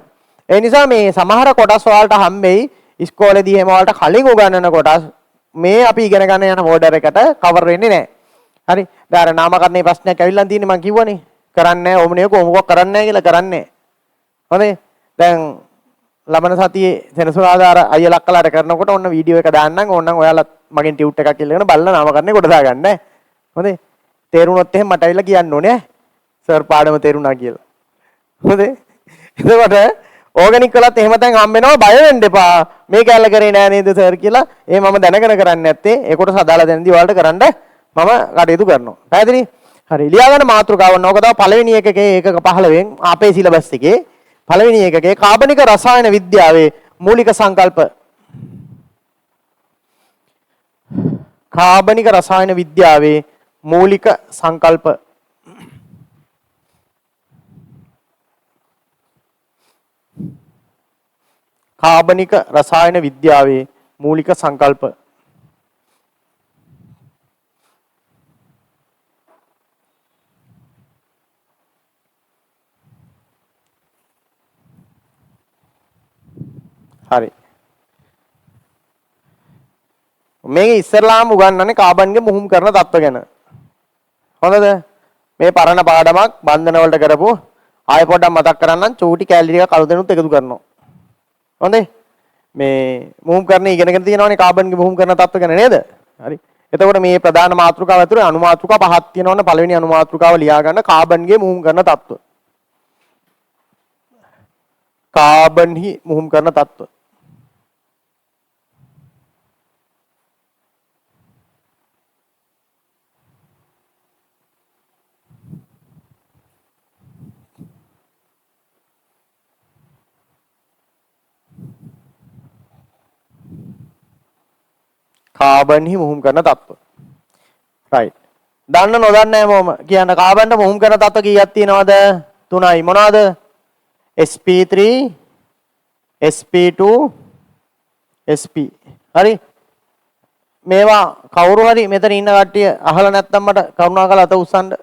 ඒ නිසා මේ සමහර කොටස් වලට හම්බෙයි ඉස්කෝලේදී එහෙම වලට කලින් උගන්වන කොටස් මේ අපි ඉගෙන ගන්න යන මෝඩර් එකට කවර් වෙන්නේ නැහැ. හරි. දැන් අර නාමකරණයේ ප්‍රශ්නයක් ඇවිල්ලා තියෙන්නේ මම කිව්වනේ. කරන්නේ නැහැ. ඕමනේ කොහොමද කරන්නේ නැහැ කියලා කරන්නේ නැහැ. හොඳේ. දැන් ලබන සතියේ සෙනසුරාදා අර අයියලා අක්කලාට කරනකොට ඔන්න වීඩියෝ එක දාන්නම්. ඕනනම් ඔයාලා මගෙන් ටියුට් එකක් ඉල්ලගෙන බලලා නාමකරණේ කොට දාගන්න. හොඳේ. තේරුණොත් එහෙම මට ඇවිල්ලා කියන්න ඕනේ. සර් පාඩම තේරුණා කියලා. හොඳේ. එතකොට ඕගනික් වලත් එහෙම දැන් හම්බ වෙනවා බය වෙන්න එපා. මේ කැල්ල කරේ නෑ නේද සර් කියලා. ඒ මම දැනගෙන කරන්නේ නැත්තේ. ඒ කොටස අදාළ දැනදී ඔයාලට කරන්න මම කටයුතු කරනවා. පැහැදිලි? හරි. ලියා ගන්න මාතෘකාව ඕක තමයි පළවෙනි එකකේ ඒකක 15න් අපේ සිලබස් එකේ පළවෙනි එකකේ කාබනික රසායන විද්‍යාවේ මූලික සංකල්ප. කාබනික රසායන විද්‍යාවේ මූලික සංකල්ප. කාබනික රසායන විද්‍යාවේ මූලික සංකල්ප. හරි. මේක ඉස්සරලාම උගන්වන්නේ කාබන්ගේ මුහුම් කරන තත්ත්ව ගැන. හොඳද? මේ පරණ පාඩමක් බන්ධන වලට කරපුවා ආයෙ පොඩ්ඩක් මතක් කරන්නම් චූටි කැලරි ටික කළු දෙනුත් එකතු කරනවා. හොඳේ. මේ මුහුම් කරන ඉගෙනගෙන තියෙනවානේ කාබන්ගේ මුහුම් කරන තත්ත්ව ගැන නේද? හරි. එතකොට මේ ප්‍රධාන මාතෘකාව ඇතුලේ අණු මාතෘකා පහක් තියෙනවනේ. පළවෙනි අණු මාතෘකාව ලියා ගන්න කාබන්ගේ මුහුම් කරන තත්ත්ව. කාබන්හි මුහුම් කරන තත්ත්ව. කාබන්හි මුහුම් කරන තත්ත්ව. රයිට්. දන්න නොදන්න හැමෝම කියන්න කාබන්ට මුහුම් කරන තත්ත්ව කීයක් තියෙනවද? 3යි. මොනවාද? sp3 sp2 sp. හරි. මේවා කවුරු හරි මෙතන ඉන්න කට්ටිය අහලා නැත්නම් මට කරුණාකරලා අත උස්සන්න.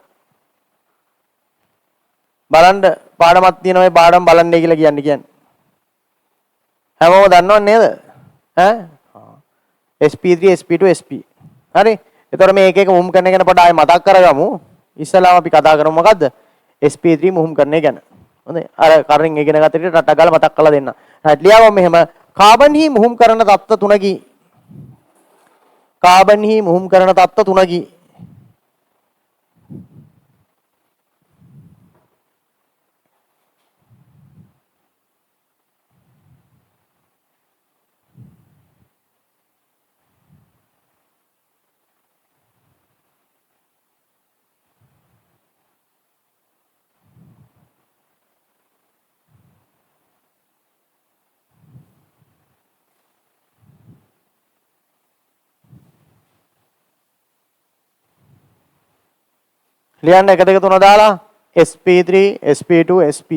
බලන්න පාඩමක් තියෙනවා මේ පාඩම බලන්නේ කියලා කියන්නේ. හැමෝම දන්නව නේද? ඈ SP3 SP2 SP. හරි. එතකොට මේ එක එක මුහුම් කරන ගැන පොඩ්ඩක් ආයෙ මතක් කරගමු. ඉස්සලාම අපි කතා කරමු මොකද්ද? SP3 මුහුම් කරන්නේ ගැන. හොඳයි. අර කරින් ඉගෙන ගත්ත ටික ටට්ටක් ගාලා මතක් කරලා දෙන්න. හරි. ලියාවම මෙහෙම කාබන්හි මුහුම් කරන තත්ත්ව තුනකි. කාබන්හි මුහුම් කරන තත්ත්ව තුනකි. ලියන්න 1 2 3 දාලා sp3 sp2 sp.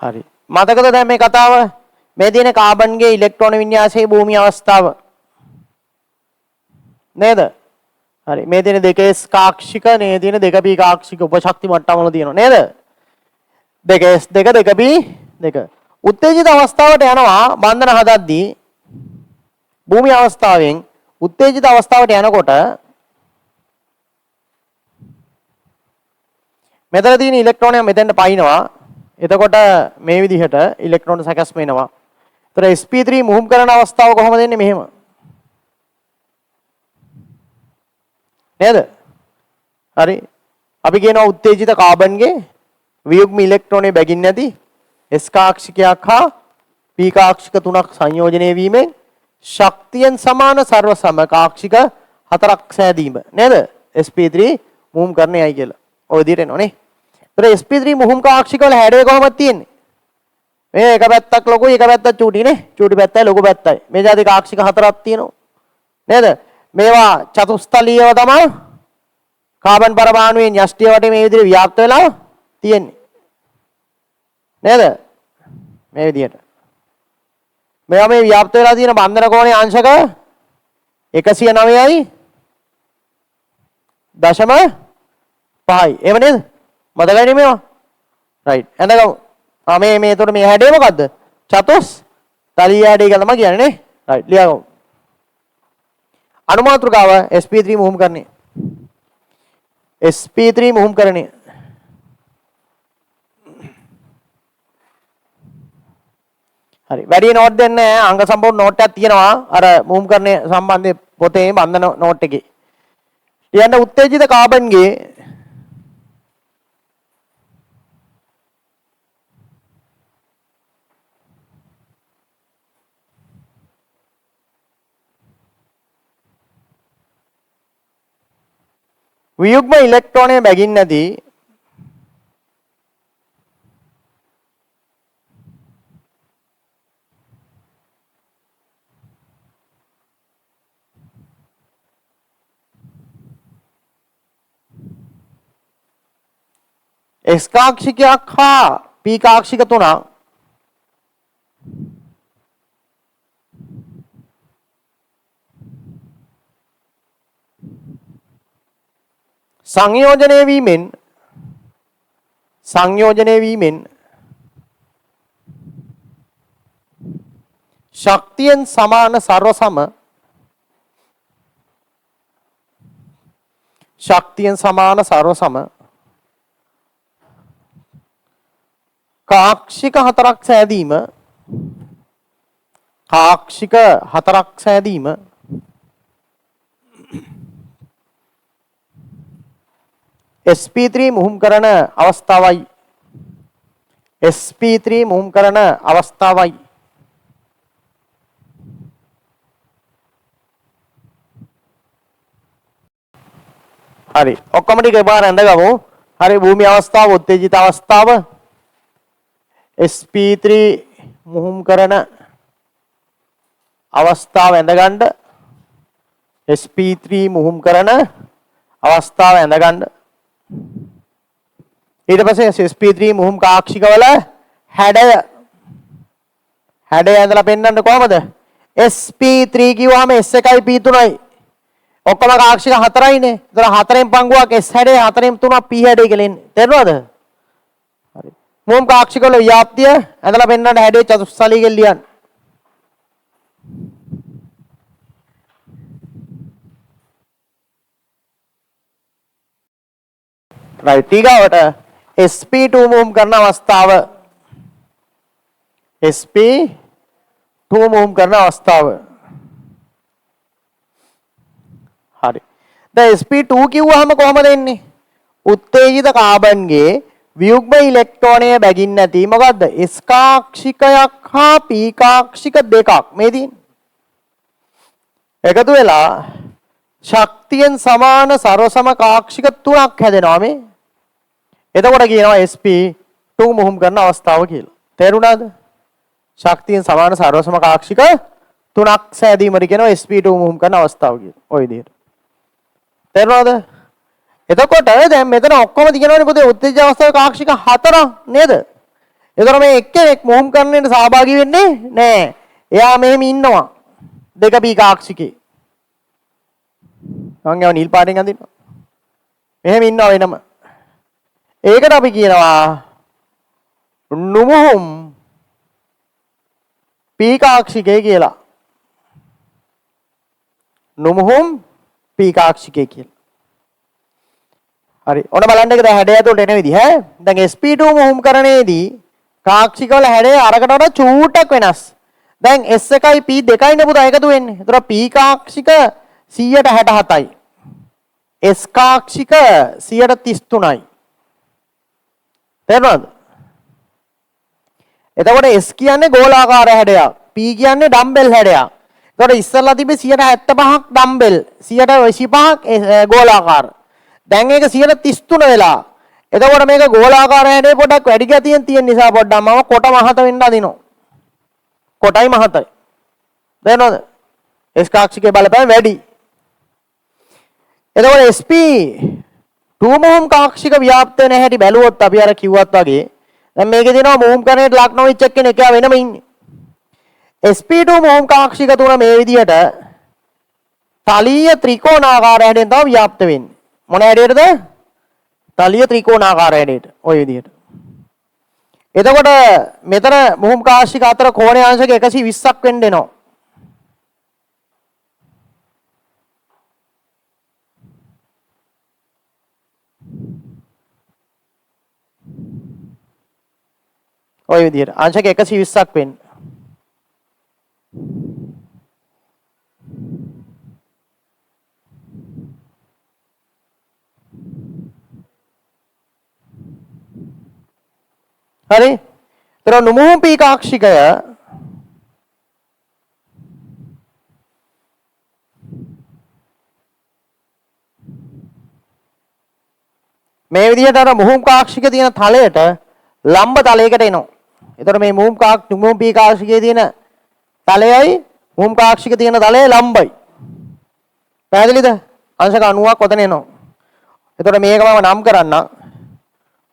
හරි. මතකද දැන් මේ කතාව? මේ තියෙන කාබන්ගේ ඉලෙක්ට්‍රෝන වින්‍යාසයේ භූමි අවස්ථාව නේද? හරි. මේ තියෙන 2s කාක්ෂික මේ තියෙන 2p කාක්ෂික උපශක්ති මට්ටම් වල තියෙනවා නේද? 2s 2 2p 2. උත්තේජිත අවස්ථාවට යනවා බන්ධන හදද්දී භූමි අවස්ථාවෙන් උත්තේජිත අවස්ථාවට යනකොට මෙතන තියෙන ඉලෙක්ට්‍රෝනය මෙතෙන්ට පයින්නවා. එතකොට මේ විදිහට ඉලෙක්ට්‍රෝන සැකස්ම වෙනවා. ඒතර sp3 මුහුම් කරන අවස්ථාව කොහොමද එන්නේ මෙහෙම නේද හරි අපි කියනවා උත්තේජිත කාබන්ගේ වියුග්ම ඉලෙක්ට්‍රෝනේ බැගින් නැති S කාක්ෂිකයක් හා P කාක්ෂික තුනක් සංයෝජනය වීමෙන් ශක්තියෙන් සමාන සර්ව සම කාක්ෂික හතරක් සෑදීම නේද sp3 මුහුම් කරන්නේයි කියලා. ඔය විදිහට එනවනේ. ඒතර sp3 මුහුම් කාක්ෂික වල හැඩය කොහොමද තියෙන්නේ? මේ එක පැත්තක් ලොකුයි එක පැත්තක් චූටි නේ. චූටි පැත්තයි ලොකු පැත්තයි. මේ જાති කාක්ෂික හතරක් තියෙනවා. නේද? මේවා චතුස්තලීයව තමයි කාබන් පරමාණුවේ න්‍යෂ්ටිය වටේ මේ විදිහට ව්‍යාප්ත වෙලා තියෙන්නේ. නේද? මේ විදිහට. මේවා මේ ව්‍යාප්ත වෙලා තියෙන බන්ධන කෝණයේ අංශක 109යි 0.5යි. එහෙම නේද? මතකයිනේ මේවා. රයිට්. එඳගමු. මේ එතකොට මේ හැඩය මොකද්ද? චතුස්තලීය හැඩය කියලා තමයි කියන්නේ නේ. රයිට්. ලියගමු. අනුමාත්‍රකාව sp3 මුහුම් කරන්නේ. sp3 මුහුම් කරන්නේ. හරි. වැඩි නෝට් දෙන්නේ නැහැ. අංග සම්පූර්ණ නෝට් එකක් තියෙනවා. අර මුහුම් කරන්නේ සම්බන්ධයේ පොතේ බන්ධන නෝට් එකේ. ලියන්න උත්තේජිත කාබන්ගේ වියුග්ම ඉලෙක්ට්‍රෝනය බැගින් නැති S කාක්ෂිකයක් හා P කාක්ෂික තුනක් සංයෝජනය වීමෙන් ශක්තියෙන් සමාන සර්වසම කාක්ෂික හතරක් සෑදීම sp3 මුහුම් කරන අවස්ථාවයි. හරි. ඔක්කොම ටික එකපාර ඇඳගමු. හරි භූමි අවස්ථාව උත්තේජිත අවස්ථාව sp3 මුහුම් කරන අවස්ථාව ඇඳගන්න sp3 මුහුම් කරන අවස්ථාව ඇඳගන්න ඊට පස්සේ sp3 මුහුම් කාක්ෂික වල හැඩය ඇඳලා පෙන්නන්න කොහමද sp3 කිව්වම s එකයි p තුනයි ඔක්කොම කාක්ෂික හතරයිනේ. ඒතර හතරෙන් පංගුවක් s හැඩය හතරෙන් තුනක් p හැඩය කියලා එන්නේ. තේරුණාද? හරි. මුහුම් කාක්ෂික වල ව්‍යාප්තිය ඇඳලා පෙන්නන්න හැඩය චතුස්තලීය කියලා ලියන්න. right ඊගාවට sp2 මුහුම් කරන අවස්ථාව හරි. දැන් sp2 කිව්වහම කොහමද එන්නේ? උත්තේජිත කාබන්ගේ වියුග්ම ඉලෙක්ට්‍රෝනය බැගින් නැති මොකද්ද? S කාක්ෂිකයක් හා P කාක්ෂික දෙකක් මේ තියෙන්නේ. එකතු වෙලා ශක්තියෙන් සමාන සර්වසම කාක්ෂික තුනක් හැදෙනවා මේ. එතකොට කියනවා sp2 මුහුම් කරන අවස්ථාව කියලා. තේරුණාද? ශක්තියෙන් සමාන සර්වසම කාක්ෂික තුනක් සෑදීමට කියනවා sp2 මුහුම් කරන අවස්ථාව කියලා. ওই විදිහට. තේරුණාද? එතකොට දැන් මෙතන ඔක්කොම තියෙනවනේ පුතේ උත්තේජන අවස්ථාවේ කාක්ෂික හතරක් නේද? ඒතර මේ එක්කෙනෙක් මුහුම් කරන්නට සහභාගී වෙන්නේ නැහැ. එයා මෙහෙම ඉන්නවා. දෙක P කාක්ෂිකේ. මම යව නිල් පාටෙන් අඳිනවා. මෙහෙම ඉන්නවා වෙනම. ඒකට අපි කියනවා නුමුහුම් P කාක්ෂිකේ කියලා. නුමුහුම් P කාක්ෂිකේ කියලා. හරි. ඔන්න බලන්න එක දැන් හැඩය ඇතුළට එන විදිහ ඈ. දැන් sp2 මුහුම් කරණයේදී කාක්ෂික වල හැඩය අරකට වඩා චූටක් වෙනස්. දැන් S එකයි P දෙකයිනේ පුතා එකතු වෙන්නේ. ඒතර P කාක්ෂික 167යි. S කාක්ෂික 133යි. තේරුණාද? එතකොට S කියන්නේ ගෝලාකාර හැඩයක්. P කියන්නේ ඩම්බෙල් හැඩයක්. එතකොට ඉස්සල්ලා තිබ්බේ 175ක් ඩම්බෙල් 125ක් ගෝලාකාර. දැන් ඒක 133 වෙලා. එතකොට මේක ගෝලාකාර හැඩේ පොඩ්ඩක් වැඩි ගතියෙන් තියෙන නිසා පොඩ්ඩක් මම කොට මහත වෙන්න අදිනවා. කොටයි මහතයි. දැනනවද? S කාක්ෂිකේ බලපෑම වැඩි. එතකොට SP 2 මොහොම් කාක්ෂික ව්‍යාප්ත වෙන හැටි බැලුවොත් අපි අර කිව්වත් වගේ දැන් මේකේ තියෙනවා මොහොම් කරණයට ලක් නොවිච්ච එක්කෙනෙක් එයා වෙනම ඉන්නේ. SP2 මොහොම් කාක්ෂික තුන මේ විදිහට තලීය ත්‍රිකෝණාකාර හැඩයෙන් තමයි ව්‍යාප්ත වෙන්නේ. මොන හැඩයටද? තලීය ත්‍රිකෝණාකාර හැඩයට. ওই විදිහට. එතකොට මෙතන මොහොම් කාක්ෂික අතර කෝණයේ අංශක 120ක් වෙන්න එනවා. ওই විදිහට අංශක 120ක් වෙන්න. හරි? ඒතර නුමෝම P කාක්ෂිකය මේ විදිහට අර මුහුම් කාක්ෂික තියෙන තලයට ලම්බ තලයකට එනවා. එතකොට මේ නුමෝම P කාක්ෂිකයේ තියෙන තලයයි මුහුම් කාක්ෂික තියෙන තලය ලම්බයි. පැහැදිලිද? අංශක 90ක් ඔතන එනවා. එතකොට මේක මම නම් කරන්නම්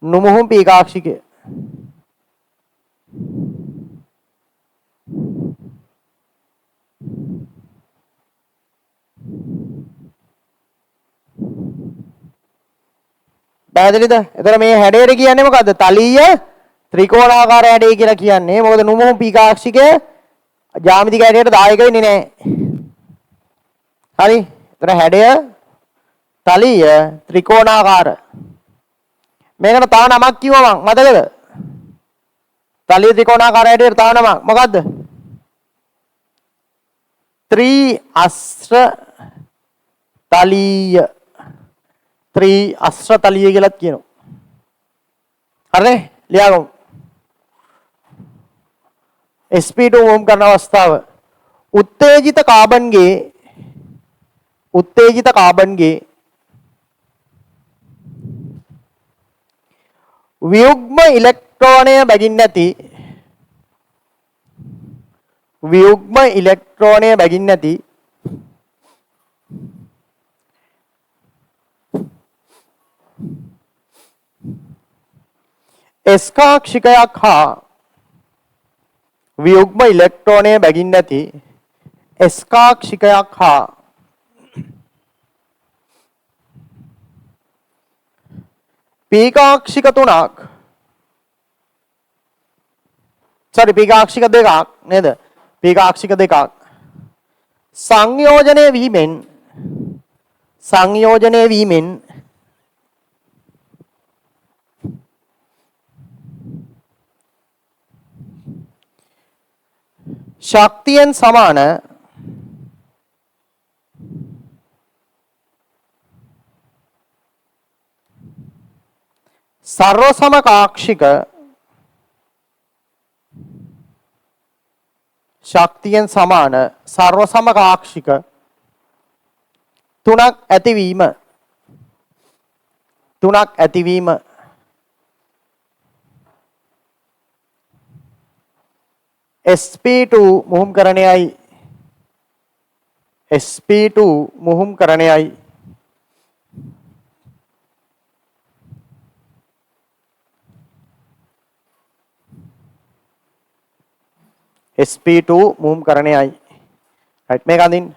නුමෝම P කාක්ෂිකය. පැහැදිලිද? එතකොට මේ හැඩයට කියන්නේ මොකද්ද? තලීය ත්‍රිකෝණාකාර හැඩය කියලා කියන්නේ. මොකද නුමෝම P කාක්ෂිකය ජ්‍යාමිතික හැඩයට දායක වෙන්නේ නැහැ. හරි? එතන හැඩය තලීය ත්‍රිකෝණාකාර. මේකට තව නමක් කිව්වා මම මතකද? තලීය ත්‍රිකෝණාකාර හැඩයට තව නමක් මොකද්ද? ත්‍රිඅස්ත්‍ර තලීය. ත්‍රිඅස්ත්‍ර තලීය කියලාත් කියනවා. හරිනේ? ලියාගමු. sp2 වෝම් කරන අවස්ථාව උත්තේජිත කාබන්ගේ වියුග්ම ඉලෙක්ට්‍රෝනය බැගින් නැති S කාක්ෂිකයක් හා වියුග්ම ඉලෙක්ට්‍රෝනය බැගින් නැති S කාක්ෂිකයක් හා P කාක්ෂික තුනක් P කාක්ෂික දෙකක් නේද? P කාක්ෂික දෙකක් සංයෝජනය වීමෙන් ශක්තියෙන් සමාන සර්ව සමකාක්ෂික ශක්තියෙන් සමාන සර්ව සමකාක්ෂික තුනක් ඇතිවීම sp2 මුහුම් කරණයයි sp2 මුහුම් කරණයයි sp2 මුහුම් කරණයයි right මේක අඳින්න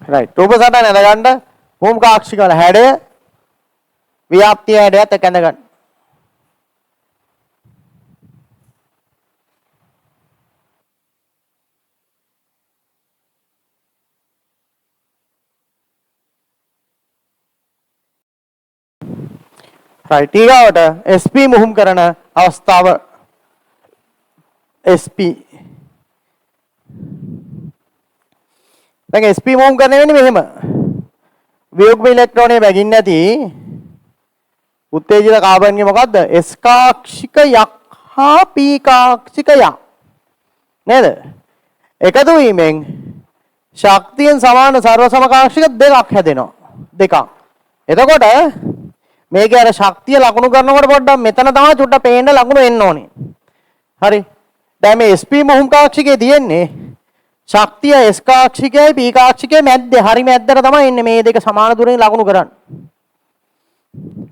right රූප සටහන ඇඳ ගන්න මුම් කාක්ෂික වල හැඩය ව්‍යාප්තිය හැඩයත් එක්ක ඇඳ ගන්න. right ඊගාවට SP මුහුම් කරන අවස්ථාව SP දැන් SP මුහුම් කරන්නේ වෙන්නේ මෙහෙම වියුග්ම ඉලෙක්ට්‍රෝනයේ බැගින් නැති උත්තේජිත කාබන්ගේ මොකද්ද S කාක්ෂිකයක් හා P කාක්ෂිකයක් නේද එකතු වීමෙන් ශක්තියෙන් සමාන සර්ව සමකාක්ෂික දෙකක් හැදෙනවා දෙකක් එතකොට මේකේ අර ශක්තිය ලකුණු කරනකොට පොඩ්ඩක් මෙතන තමයි චුට්ටක් පේන්න ලකුණු එන්න ඕනේ. හරි. දැන් මේ SP මුහුම් කාක්ෂිකේ තියෙන්නේ ශක්තිය S කාක්ෂිකයයි P කාක්ෂිකයේ මැද්දේ හරි මැද්දට තමයි එන්නේ මේ දෙක සමාන දුරෙන් ලකුණු කරන්නේ.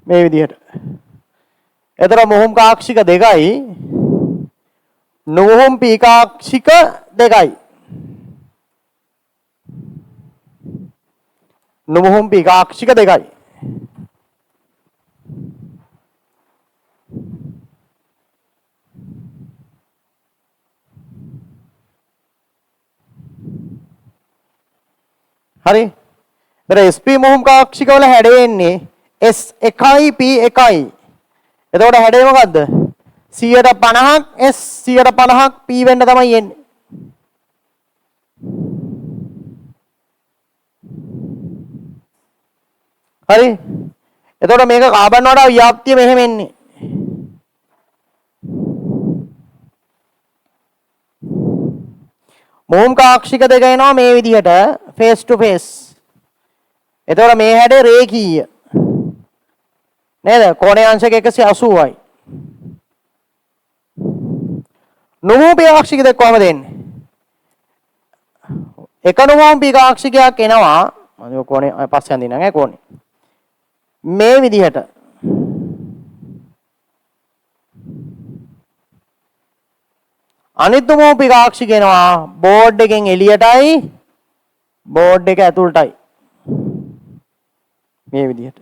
මේ විදිහට. එතන මුහුම් කාක්ෂික දෙකයි නුහුම් P කාක්ෂික දෙකයි. නුහුම් P කාක්ෂික දෙකයි. හරි. ඒතර SP මුහුම් කාක්ෂික වල හැඩය එන්නේ S1යි P1යි. එතකොට හැඩය මොකද්ද? 150ක් S 150ක් P වෙන්න තමයි එන්නේ. හරි. එතකොට මේක කාබන් වල ව්‍යාප්තිය මෙහෙම එන්නේ. මුහුම් කාක්ෂික දෙක එනවා මේ විදිහට face to face. එතකොට මේ හැඩය රේඛීය. නේද? කෝණයේ අංශක 180යි. නුහුම් P කාක්ෂික දෙක කොහමද එන්නේ? එක නුහුම් P කාක්ෂිකයක් එනවා. මම කෝණේ පස්සේ අඳින්නම් ඈ කෝණේ. මේ විදිහට අනිත් නුහුම් P කාක්ෂික එනවා බෝඩ් එකෙන් එළියටයි බෝඩ් එක ඇතුළටයි මේ විදිහට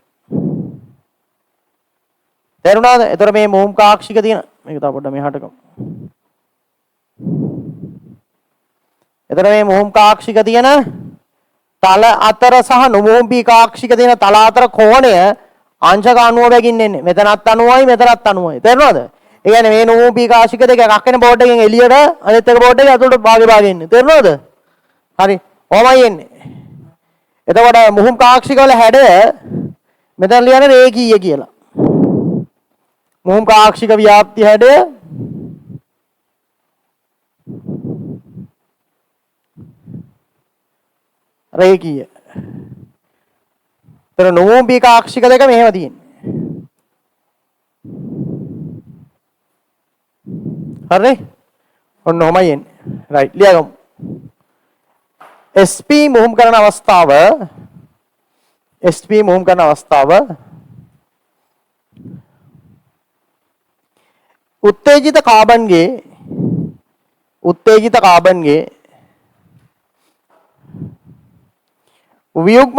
තේරුණාද? එතකොට මේ මුහුම් කාක්ෂික තියෙන මේක තව පොඩ්ඩක් මෙහාට ගමු. එතකොට මේ මුහුම් කාක්ෂික තියෙන තල අතර සහ නුහුම් P කාක්ෂික තියෙන තල අතර කෝණය අංශක 90 බැගින් එන්නේ. මෙතනත් 90යි මෙතනත් 90යි. තේරුණාද? ඒ කියන්නේ මේ නුහුම් P කාක්ෂික දෙක එකක් එන බෝඩ් එකෙන් එළියට අනිත් එක බෝඩ් එකේ ඇතුළට භාගේ එන්නේ. තේරුණාද? හරි. ඔහමයි එන්නේ. එතකොට මුහුම් කාක්ෂික වල හැඩය මෙතන ලියන්නේ රේඛීය කියලා. මුහුම් කාක්ෂික ව්‍යාප්ති හැඩය රේඛීය. ඒතර නුහුම් P කාක්ෂික දෙක මෙහෙම තියෙන්නේ. හරි? ඔන්න ඔහමයි එන්නේ. රයිට් ලියගමු. SP මුහුම් කරන අවස්ථාව SP මුහුම් කරන අවස්ථාව උත්තේජිත කාබන්ගේ වියුග්ම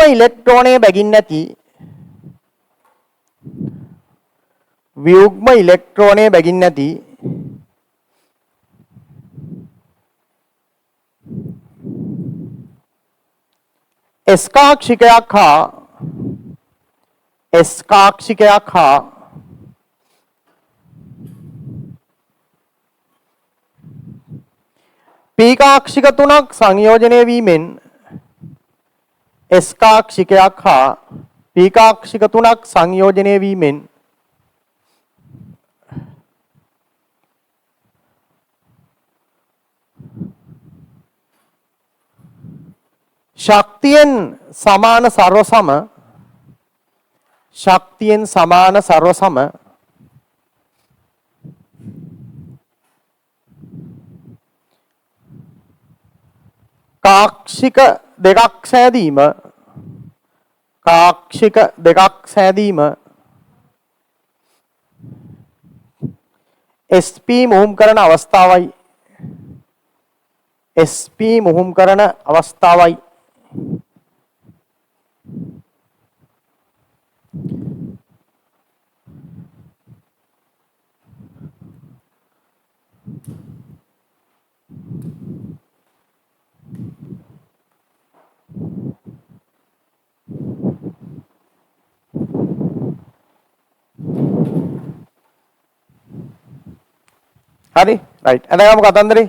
ඉලෙක්ට්‍රෝනයේ බැගින් නැති S කාක්ෂිකයක් හා P කාක්ෂික තුනක් සංයෝජනය වීමෙන් S කාක්ෂිකයක් හා P කාක්ෂික තුනක් සංයෝජනය වීමෙන් ශක්තියෙන් සමාන සර්ව සම කාක්ෂික දෙකක් සෑදීම SP මුහුම් කරන අවස්ථාවයි SP මුහුම් කරන අවස්ථාවයි. හරි රයිට්. එතනම කතන්දරේ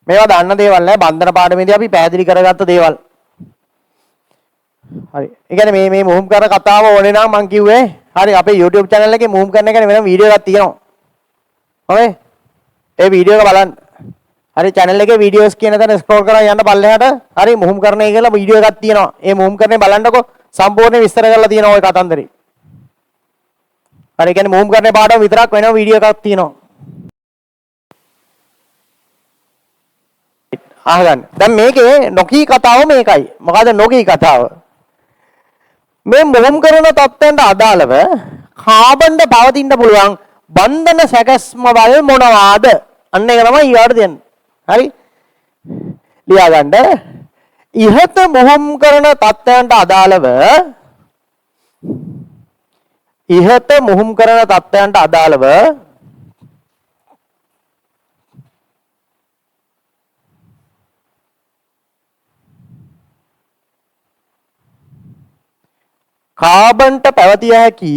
මේවා දන්න දේවල් නෑ බන්ධන පාඩමේදී අපි පැහැදිලි කරගත්ත දේවල්. හරි. ඒ කියන්නේ මේ මුහුම් කරන කතාව ඕනේ නම් මම කිව්වේ හරි අපේ YouTube channel එකේ මුහුම් කරන එක වෙනම වීඩියෝ එකක් තියෙනවා. හරි. ඒ වීඩියෝ එක බලන්න. හරි channel එකේ videos කියන තැන scroll කරලා යන්න පල්ලෙහාට හරි මුහුම් කරන්නේ කියලා වීඩියෝ එකක් තියෙනවා. ඒ මුහුම් කරන්නේ බලන්නකෝ සම්පූර්ණ විස්තර කරලා තියෙනවා ওই කතන්දරේ. හරි කියන්නේ මුහුම් කරන්නේ පාඩම විතරක් වෙනම වීඩියෝ එකක් තියෙනවා. අහගන්න. දැන් මේකේ නොකී කතාව මේකයි. මොකද නොකී කතාව? මේ මුහුම් කරන තත්ත්වයන්ට අදාළව කාබන්ට පවතින්න පුළුවන් බන්ධන සැකස්ම වල මොනවාද? අන්න ඒක තමයි ඊළඟට දෙන්නේ. හරි? ලියා ගන්න. ඉහත මුහුම් කරන තත්ත්වයන්ට අදාළව ඉහත මුහුම් කරන තත්ත්වයන්ට අදාළව කාබන්ට පැවතිය හැකි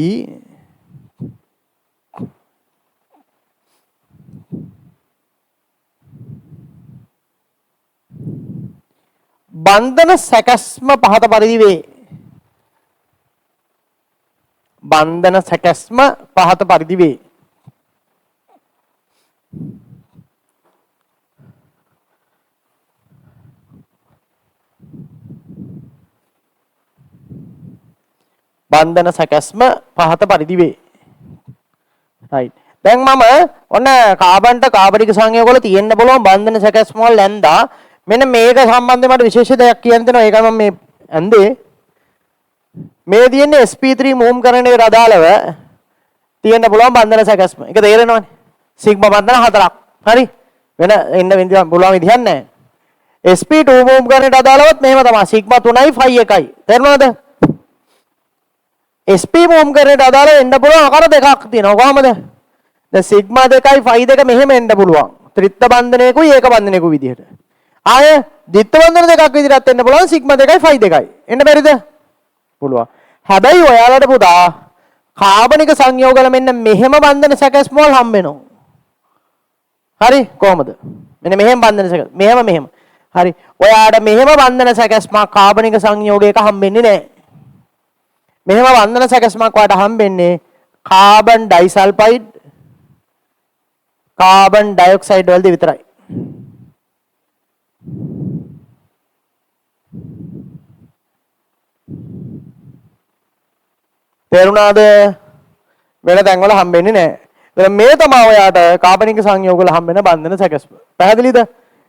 බන්ධන සැකස්ම පහත පරිදි වේ. බන්ධන සැකස්ම පහත පරිදි වේ. බන්ධන සැකස්ම පහත පරිදි වේ. right. දැන් මම ඔන්න කාබන්ට කාබනික සංයෝග වල තියෙන්න පුළුවන් බන්ධන සැකස්ම වල ඇඳා මෙන්න මේක සම්බන්ධයෙන් මට විශේෂ දෙයක් කියන්න තියෙනවා. ඒකයි මම මේ ඇඳේ. මේ තියෙන්නේ sp3 මුහුම් කරන එකට අදාළව තියෙන්න පුළුවන් බන්ධන සැකස්ම. ඒක තේරෙනවනේ. සිග්මා බන්ධන හතරක්. හරි. වෙන එන්න පුළුවන් විදිහක් නැහැ. sp2 මුහුම් කරනට අදාළවත් මෙහෙම තමයි. සිග්මා 3යි ෆයි 1යි. තේරෙනවද? SP මුහුම් කරනට අදාළව එන්න පුළුවන් ආකාර දෙකක් තියෙනවා. කොහමද? දැන් සිග්මා 2යි ෆයි 2 මෙහෙම එන්න පුළුවන්. ත්‍රිත්ත බන්ධනයකුයි ඒක බන්ධනයකුයි විදිහට. ආය දිත්ත බන්ධන දෙකක් විදිහට එන්න පුළුවන් සිග්මා 2යි ෆයි 2යි. එන්න බැරිද? පුළුවන්. හැබැයි ඔයාලට පුතා කාබනික සංයෝගවල මෙන්න මෙහෙම බන්ධන සැකස්ම වල හම්බ වෙනවා. හරි කොහමද? මෙන්න මෙහෙම බන්ධන සැකස්. මෙහෙම. හරි. ඔයාට මෙහෙම බන්ධන සැකස්ම කාබනික සංයෝගයක හම්බෙන්නේ නැහැ. මෙහෙම බන්ධන සැකස්මක් ඔයාට හම්බෙන්නේ කාබන් ඩයිසල්ෆයිඩ් කාබන් ඩයොක්සයිඩ් වලදී විතරයි. තේරුණාද? වෙන තැන් වල හම්බෙන්නේ නැහැ. මේ තමයි ඔයාට කාබනික සංයෝග වල හම්බෙන බන්ධන සැකස්ම. පැහැදිලිද?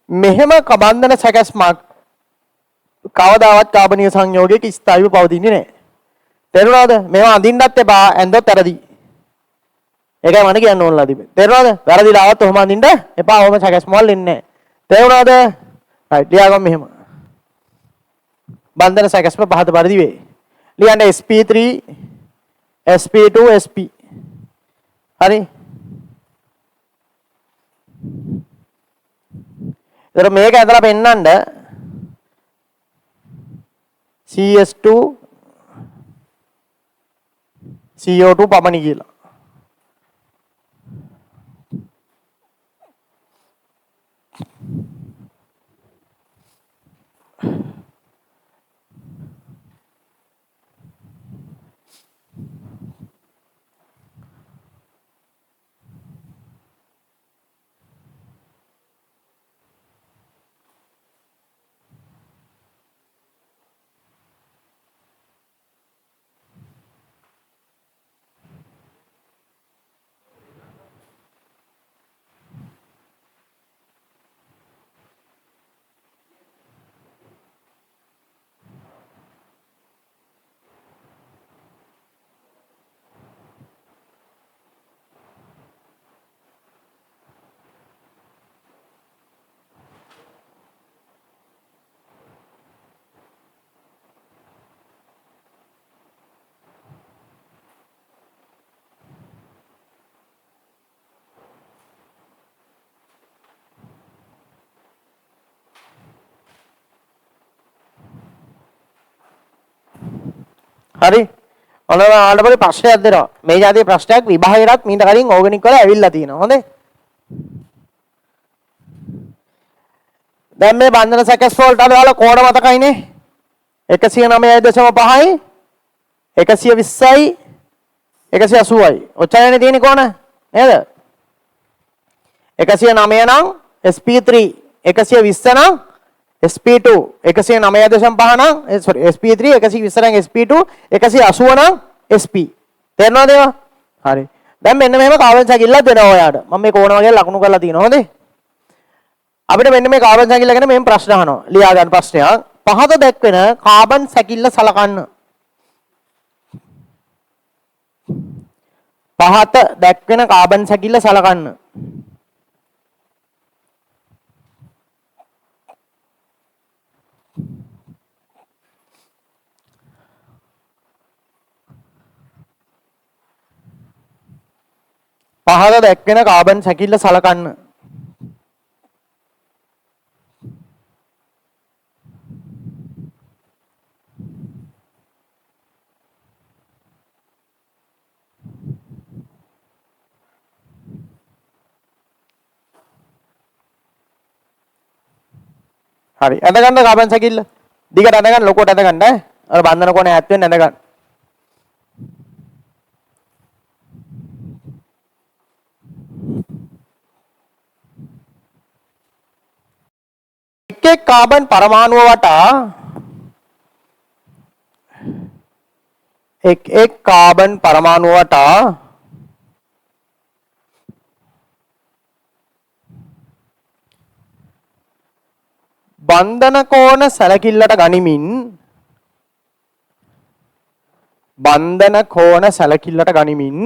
මෙහෙම බන්ධන සැකස්මක් කවදාවත් කාබනික සංයෝගයක ස්ථායීව පවතින්නේ නැහැ. තේරුණාද? මේවා අඳින්නත් එපා ඇඳොත් වැරදි. ඒකයි මම කියන්න ඕනලා තිබෙන්නේ. තේරුණාද? වැරදිලා આવත් ඔහම අඳින්න එපා. ඔහම සැකස්ම වල ඉන්නේ නැහැ. තේරුණාද? රයිට්. ලියාගමු මෙහෙම. බන්ධන සැකස්ම පහත පරිදි වේ. ලියන්න sp3 sp2 sp. හරි. ඒතර මේක ඇදලා පෙන්නන්න CS2 CO2 පමණි කියලා. හරි. ඔන්න ඔයාලට පොඩි ප්‍රශ්නයක් දෙනවා. මේ જાතිය ප්‍රශ්නයක් විභාගයටත් මීට කලින් ඕගනික් වල ඇවිල්ලා තියෙනවා. හොඳේ. දැන් මේ බන්ධන සැකස් වලට අදාළ කෝණ මතකයිනේ. 109.5යි 120යි 180යි. ඔච්චරනේ තියෙන්නේ කෝණ නේද? 109 නම් SP3 120 නම් SP2 109.5 නම් sorry SP3 120 නම් SP2 180 නම් SP. තේරෙනවද ඒවා? හරි. දැන් මෙන්න මෙහෙම කාබන් සැකිල්ලක් දෙනවා ඔයාට. මම මේ කෝණ වගේ ලකුණු කරලා තියෙනවා. හොඳේ. අපිට මෙන්න මේ කාබන් සැකිල්ල ගැන මෙහෙම ප්‍රශ්න අහනවා. ලියා ගන්න ප්‍රශ්නයක්. පහත දැක්වෙන කාබන් සැකිල්ල සලකන්න. පහත දැක්වෙන කාබන් සැකිල්ල සලකන්න. පහත දැක්වෙන කාබන් සැකිල්ල සලකන්න. හරි. ඇඳ ගන්න කාබන් සැකිල්ල. දිගට ඇඳ ගන්න, ලොකුවට ඇඳ ගන්න ඈ. අර බන්ධන කොනේ ඈත් වෙන්න ඇඳ ගන්න. එක් කාබන් පරමාණුව වටා එක් කාබන් පරමාණුව වටා බන්ධන කෝණ සැලකිල්ලට ගනිමින් බන්ධන කෝණ සැලකිල්ලට ගනිමින්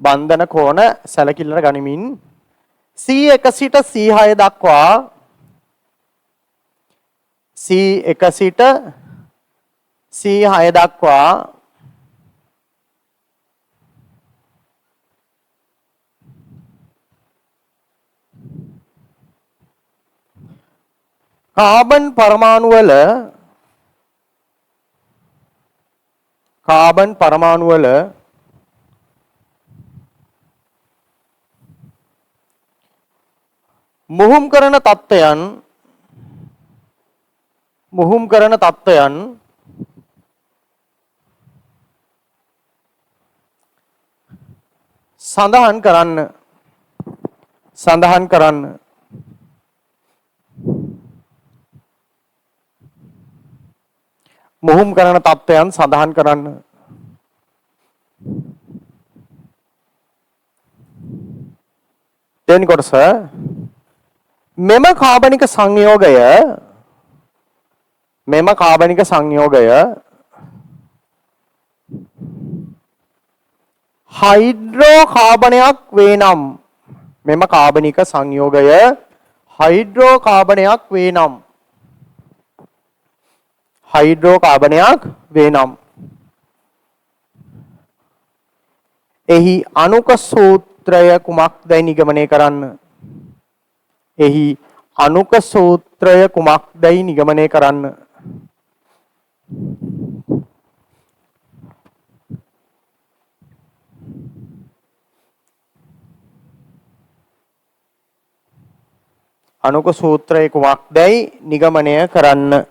බන්ධන කෝණ සැලකිල්ලට ගනිමින් C1 සිට C6 දක්වා C1 සිට C6 දක්වා කාබන් පරමාණු වල මුහුම් කරන තත්ත්වයන් සඳහන් කරන්න. මුහුම් කරන තත්ත්වයන් සඳහන් කරන්න. දෙවෙනි කොටස මෙම කාබනික සංයෝගය හයිඩ්‍රෝකාබනයක් වේ නම් මෙම කාබනික සංයෝගය හයිඩ්‍රෝකාබනයක් වේ නම් එහි අණුක සූත්‍රය කුමක්දයි නිගමනය කරන්න. එහි අණුක සූත්‍රය කුමක්දයි නිගමනය කරන්න. අණුක සූත්‍රය කුමක්දයි නිගමනය කරන්න.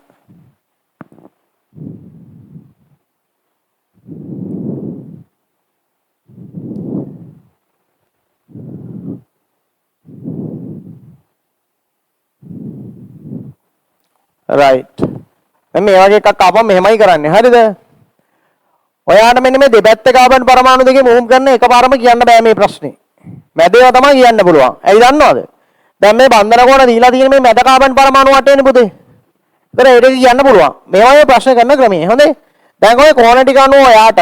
right. මේ වගේ එකක් ආපම මෙහෙමයි කරන්නේ. හරිද? ඔයාට මෙන්න මේ දෙපැත්තේ කාබන් පරමාණු දෙකේ මුහුම් කරන එකපාරම කියන්න බෑ මේ ප්‍රශ්නේ. මැදේව තමයි කියන්න පුළුවන්. ඇයි දන්නවද? දැන් මේ බන්ධන කෝණ දීලා තියෙන මේ මැද කාබන් පරමාණු වටේනේ පුතේ. ඒතර ඒක කියන්න පුළුවන්. මේවා මේ ප්‍රශ්න කරන ක්‍රමය. හොඳේ. දැන් ඔය කෝණ ටික අනුව ඔයාට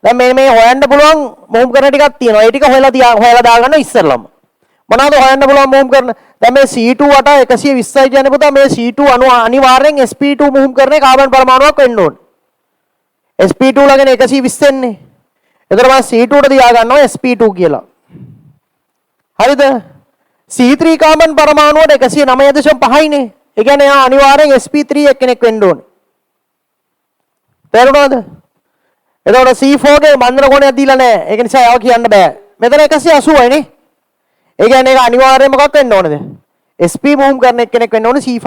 දැන් මේ හොයන්න පුළුවන් මුහුම් කරන ටිකක් තියෙනවා. ඒ ටික හොයලා දාගන්න ඉස්සෙල්ලම. මොනවද හොයන්න පුළුවන් මුහුම් කරන? දැන් මේ C2 වට 120යි කියන්නේ පුතා මේ C2 අනිවාර්යෙන් sp2 මුහුම් කරන්නේ කාබන් පරමාණුවක් වෙන්න ඕනේ. sp2 ළඟනේ 120 එන්නේ. එතකොට මම C2 ට තියා ගන්නවා sp2 කියලා. හරිද? C3 carbon පරමාණුවට 109.5නේ. ඒ කියන්නේ එයා අනිවාර්යෙන් sp3 එක්කෙනෙක් වෙන්න ඕනේ. තේරුණාද? එතකොට C4 ගේ බන්ධන කොණයක් දීලා නැහැ. ඒක නිසා යාව කියන්න බෑ. මෙතන 180යි නේ. ඒ කියන්නේ ඒක අනිවාර්යයෙන් මොකක් වෙන්න ඕනද? sp මූව් කරන එක්කෙනෙක් වෙන්න ඕනේ C5.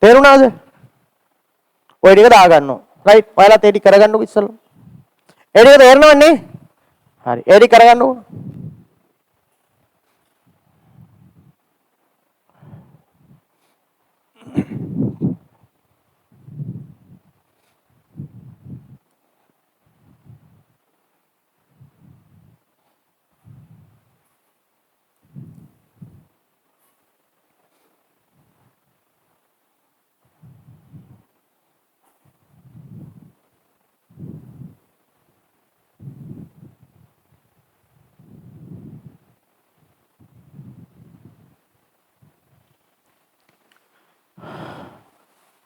තේරුණාද? ඔය ටික දාගන්නවා. රයිට්. ඔයාලත් ඒ ටික කරගන්නකො ඉස්සෙල්ලා. ඒ ටික තේරෙනවන්නේ? හරි. ඒ ටික කරගන්නකො.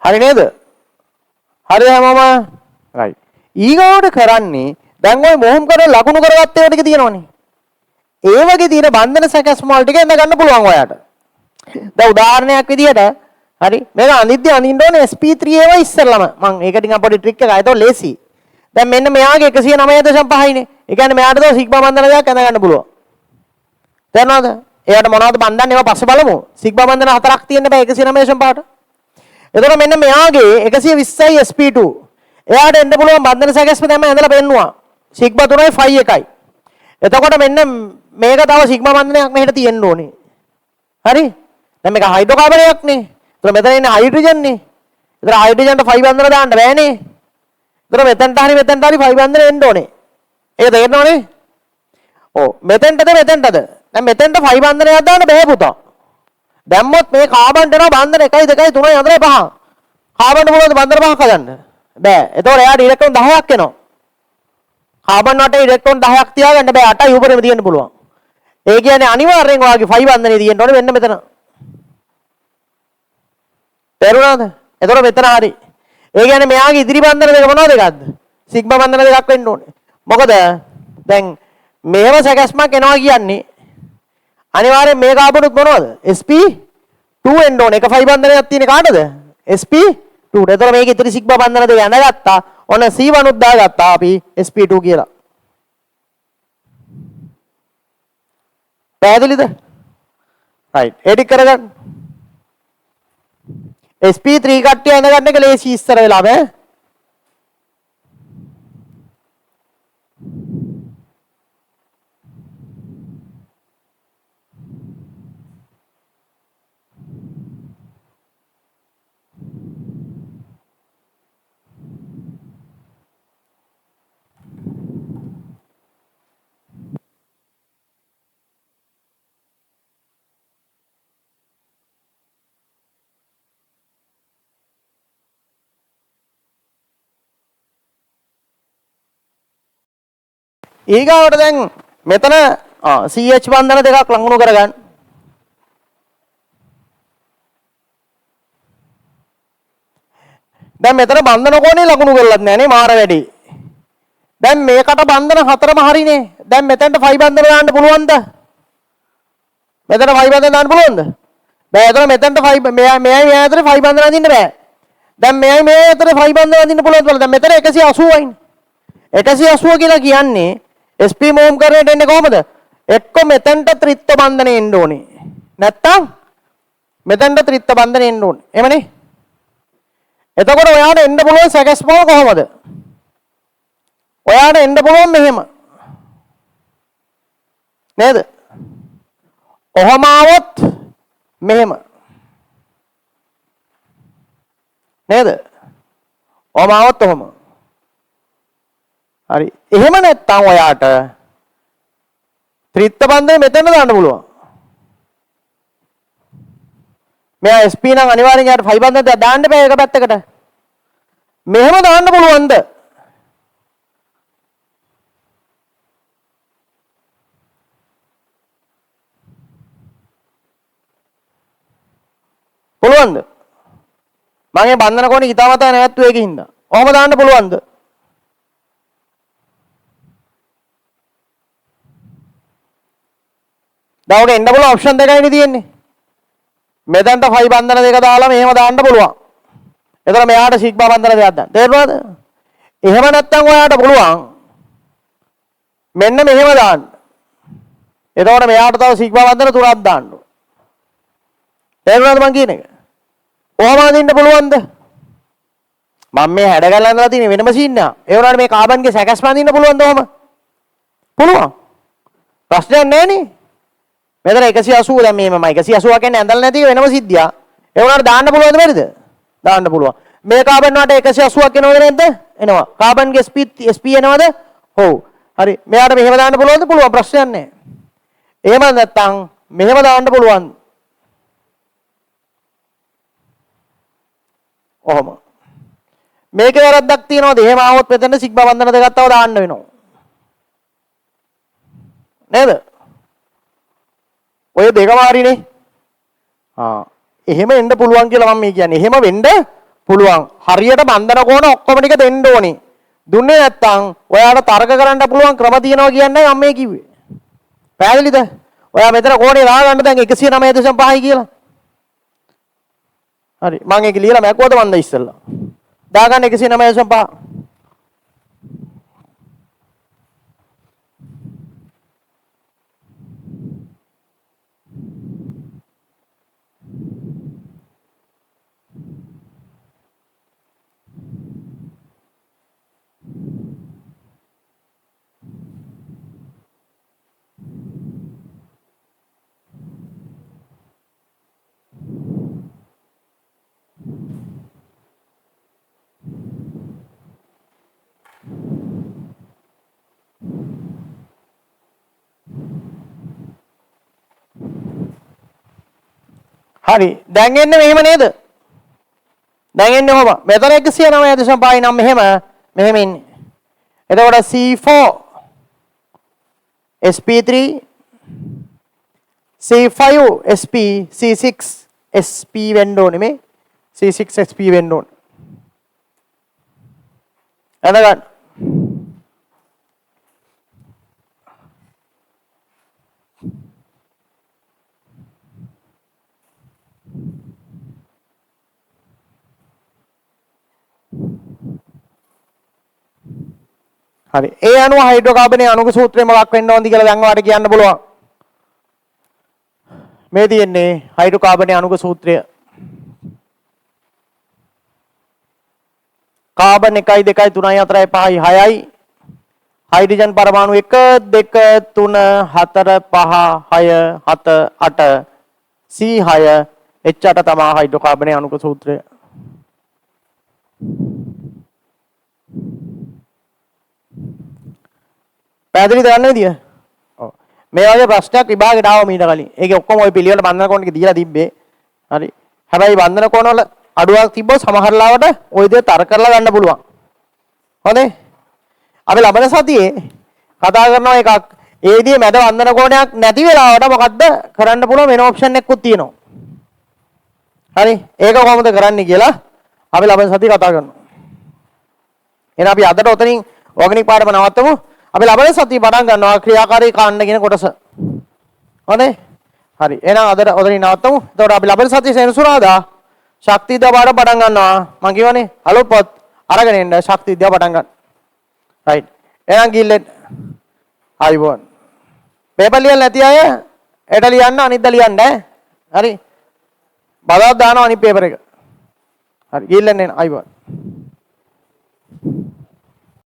හරි නේද? හරි හැමෝම රයිට්. ඊගාවට කරන්නේ දැන් ওই මොහොම් කරලා ලකුණු කරගත්ත ඒවා ටික තියෙනවනේ. ඒ වගේ තියෙන බන්ධන සැකස්ම වල ටික එන්න ගන්න පුළුවන් ඔයාට. දැන් උදාහරණයක් විදියට හරි මේක අනිද්‍ය අඳින්න ඕනේ sp3 ඒවා ඉස්සෙල්ලාම මම ඒක ටිකක් පොඩි ට්‍රික් එකක්. ඒක ලේසි. දැන් මෙන්න මෙයාගේ 109.5යිනේ. ඒ කියන්නේ මෙයාට දෝ සිග්මා බන්ධන දෙකක් ඇඳ ගන්න පුළුවන්. තේරෙනවද? එයාට මොනවද බන්ධන්නේ ඒවා පස්සේ බලමු. සිග්මා බන්ධන හතරක් තියෙන්න බෑ 109.5ට. එතකොට මෙන්න මෙයාගේ 120යි sp2. එයාට එන්න පුළුවන් බන්ධන සැකස්ම දැම්ම ඇඳලා පෙන්නුවා. සිග්මා 3යි ෆයි 1යි. එතකොට මෙන්න මේක තව සිග්මා බන්ධනයක් මෙහෙට තියෙන්න ඕනේ. හරි? දැන් මේක හයිඩ්‍රෝකාබනයක් නේ. එතකොට මෙතන ඉන්නේ හයිඩ්‍රජන් නේ. එතන හයිඩ්‍රජන්ට ෆයි බන්ධන දාන්න බෑනේ. එතකොට මෙතනට හරි ෆයි බන්ධන එන්න ඕනේ. ඒක තේරෙනවනේ? ඔව් මෙතෙන්ටද මෙතෙන්ටද? දැන් මෙතෙන්ට ෆයි බන්ධනයක් දාන්න බෑ පුතා. දැම්මොත් මේ කාබන්ට එනවා බන්ධන 1 2 3 4 5. කාබන්ට මොකද බන්ධන පහක් හදන්න? බෑ. එතකොට එයාට ඉලෙක්ට්‍රෝන 10ක් එනවා. කාබන් වටේ ඉලෙක්ට්‍රෝන 10ක් තියාගන්න බෑ 8යි උඩරෙම තියෙන්න පුළුවන්. ඒ කියන්නේ අනිවාර්යෙන් ඔයාගේ ෆයි බන්ධනේ තියෙන්න ඕනේ මෙන්න මෙතන. තේරුණාද? එතකොට මෙතන හරි. ඒ කියන්නේ මෙයාගේ ඉදිරි බන්ධන දෙක මොනවද එකක්ද? සිග්මා බන්ධන දෙකක් වෙන්න ඕනේ. මොකද දැන් මේව සැකස්මක් එනවා කියන්නේ අනිවාර්යෙන් මේ කාබනුත් මොනවද? sp2 එන්න ඕනේ. එක ෆයි බන්ධනයක් තියෙන කාටද? sp2. එතකොට මේක ඉතිරි සිග්මා බන්ධන දෙක ඇඳගත්තා. ඔන්න c1 උත් දාගත්තා අපි sp2 කියලා. පැහැදිලිද? රයිට්. එඩිට් කරගන්න. sp3 කට්ටිය ඇඳගන්න එක ලේසි ඉස්සර වෙලා බෑ. ඊගාවට දැන් මෙතන CH බන්ධන දෙකක් ලඟුණු කරගන්න. දැන් මෙතන බන්ධන කෝණේ ලඟුණු කරලත් නෑනේ මාර වැඩි. දැන් මේකට බන්ධන හතරම හරිනේ. දැන් මෙතනට ෆයි බන්ධන දාන්න පුළුවන්ද? මෙතන ෆයි බන්ධන දාන්න පුළුවන්ද? බෑ. එතන මෙතනට ෆයි මෙයයි අතර ෆයි බන්ධන අදින්න බෑ. දැන් මෙයයි අතර ෆයි බන්ධන අදින්න පුළුවන් කියලා. දැන් මෙතන 180යිනේ. 180 කියලා කියන්නේ sp මෝම් කරේට එන්නේ කොහමද? එක්ක මෙතෙන්ට ත්‍රිත්ව බන්ධනෙ එන්න ඕනේ. නැත්තම් මෙතෙන්ට ත්‍රිත්ව බන්ධනෙ එන්න ඕනේ. එහෙමනේ. එතකොට ඔයාට එන්න පුළුවන් සැකස්ම කොහමද? ඔයාට එන්න පුළුවන් මෙහෙම. නේද? ඔහම આવොත් මෙහෙම. නේද? ඔහම આવොත් ඔහම. හරි. එහෙම නැත්නම් ඔයාට ත්‍රිත්ව බන්ධනය මෙතන දාන්න පුළුවන්. මෙයා SP නම් අනිවාර්යෙන් යාට ෆයි බන්ධනය දාන්න බෑ එක පැත්තකට. මෙහෙම දාන්න පුළුවන්ද? පුළුවන්ද? මගේ බන්ධන කොනේ හිතාමතා නැවැත්තු ඒකින්ද. ඔහම දාන්න පුළුවන්ද? දැන් ඔක එන්න පුළුවන් ඔප්ෂන් දෙකයිනේ තියෙන්නේ. මෙතනට ෆයි බන්ධන දෙක දාලා මෙහෙම දාන්න පුළුවන්. එතන මෙයාට සිග්මා බන්ධන දෙකක් දාන්න. තේරුණාද? එහෙම නැත්නම් ඔයාට පුළුවන් මෙන්න මෙහෙම දාන්න. එතකොට මෙයාට තව සිග්මා බන්ධන තුනක් දාන්න. තේරුණාද මං කියන එක? කොහොම අදින්න පුළුවන්ද? මම මේ හැඩ ගලන් දාලා තියෙන වෙන මැෂින් එක. ඒ වුණාට මේ කාබන්ගේ සැකස්ම අදින්න පුළුවන්ද ඔහම? පුළුවන්. ප්‍රශ්නයක් නැහැ නේ. මෙතන 180 දැන් මේ මම 180 කියන්නේ ඇඳලා නැති වෙනම සිද්ධියක්. ඒ වුණාට දාන්න පුළුවන්ද බැරිද? දාන්න පුළුවන්. මේ කාබන් වලට 180ක් එනවද නැද්ද? එනවා. කාබන්ගේ SP එනවද? ඔව්. හරි. මෙයාට මෙහෙම දාන්න පුළුවන්ද? පුළුවන්. ප්‍රශ්නයක් නැහැ. එහෙම නැත්නම් මෙහෙම දාන්න පුළුවන්. ඔහොම. මේකේ වැරද්දක් තියනවද? එහෙම ආවොත් මෙතන සිග්මා බන්ධන දෙකක් තව දාන්න වෙනවා. නේද? ඔය දෙකම හරිනේ. එහෙම එන්න පුළුවන් කියලා මම කියන්නේ. එහෙම වෙන්න පුළුවන්. හරියට බන්ධන කෝණ ඔක්කොම ටික දෙන්න ඕනේ. දුන්නේ නැත්තම් ඔයාලට තර්ක කරන්න පුළුවන් ක්‍රම තියෙනවා කියන්නේ මම මේ කිව්වේ. පැහැදිලිද? ඔයා මෙතන කෝණේ දාගන්න දැන් 109.5යි කියලා. හරි. මම ඒක ලියලා මැකුවද මන්ද ඉස්සෙල්ලා. දාගන්න 109.5. හරි. දැන් එන්නේ මෙහෙම නේද? දැන් එන්නේ කොහොම? මෙතන 109.5 නම් මෙහෙම එන්නේ. එතකොට C4 SP3 C5 SP C6 SP වෙන්න ඕනේ මේ C6 SP වෙන්න ඕනේ. එනගන්න. හරි. ඒ අණුව හයිඩ්‍රෝකාබනේ අණුක සූත්‍රය මොකක් වෙන්න ඕනද කියලා දැන් ඔයාලට කියන්න පුළුවන්. මේ තියෙන්නේ හයිඩ්‍රෝකාබනේ අණුක සූත්‍රය. කාබන් 1 2 3 4 5 6යි. හයිඩ්‍රජන් පරමාණු 1 2 3 4 5 6 7 8 C6 H8 තමයි හයිඩ්‍රෝකාබනේ අණුක සූත්‍රය. පැහැදිලිද ගන්න විදිය? ඔව්. මේ වගේ ප්‍රශ්නයක් විභාගෙට ආව මීට කලින්. ඒකේ ඔක්කොම ওই පිළිවෙල බන්ධන කෝණ ටික දීලා තිබ්බේ. හරි. හැබැයි බන්ධන කෝණ වල අඩුවක් තිබ්බොත් සමහර ලාවට ওই දේ තර කරලා ගන්න පුළුවන්. හොඳේ. අපි ලබන සතියේ කතා කරනවා එකක්. ඒ විදිහේ මැද බන්ධන කෝණයක් නැති වෙලාවට මොකද්ද කරන්න පුළුවන් වෙන ඔප්ෂන් එකකුත් තියෙනවා. හරි. ඒක කොහොමද කරන්නේ කියලා අපි ලබන සතියේ කතා කරනවා. එහෙනම් අපි අදට ඔතනින් ඕගනික් පාඩම නවත්තමු. අපි ලබන සතිය පටන් ගන්නවා ක්‍රියාකාරී කාණ්ඩ කියන කොටස. හොඳේ? හරි. එහෙනම් අද ඔතනින් නවත්තමු. එතකොට අපි ලබන සතියේ සෙනසුරාදා ශක්ති විද්‍යාව පාඩම පටන් ගන්නවා. මම කියවනේ අලුත් පොත් අරගෙන එන්න ශක්ති විද්‍යාව පටන් ගන්න. රයිට්. එහෙනම් ගිල්ලෙන් ආයිබෝන්. පේපර් ලියන්න නැති අය එට ලියන්න අනිද්දා ලියන්න ඈ. හරි. බදාත් දානවා අනිත් පේපර් එක. හරි. ගිල්ලෙන් එන්න ආයිබෝන්.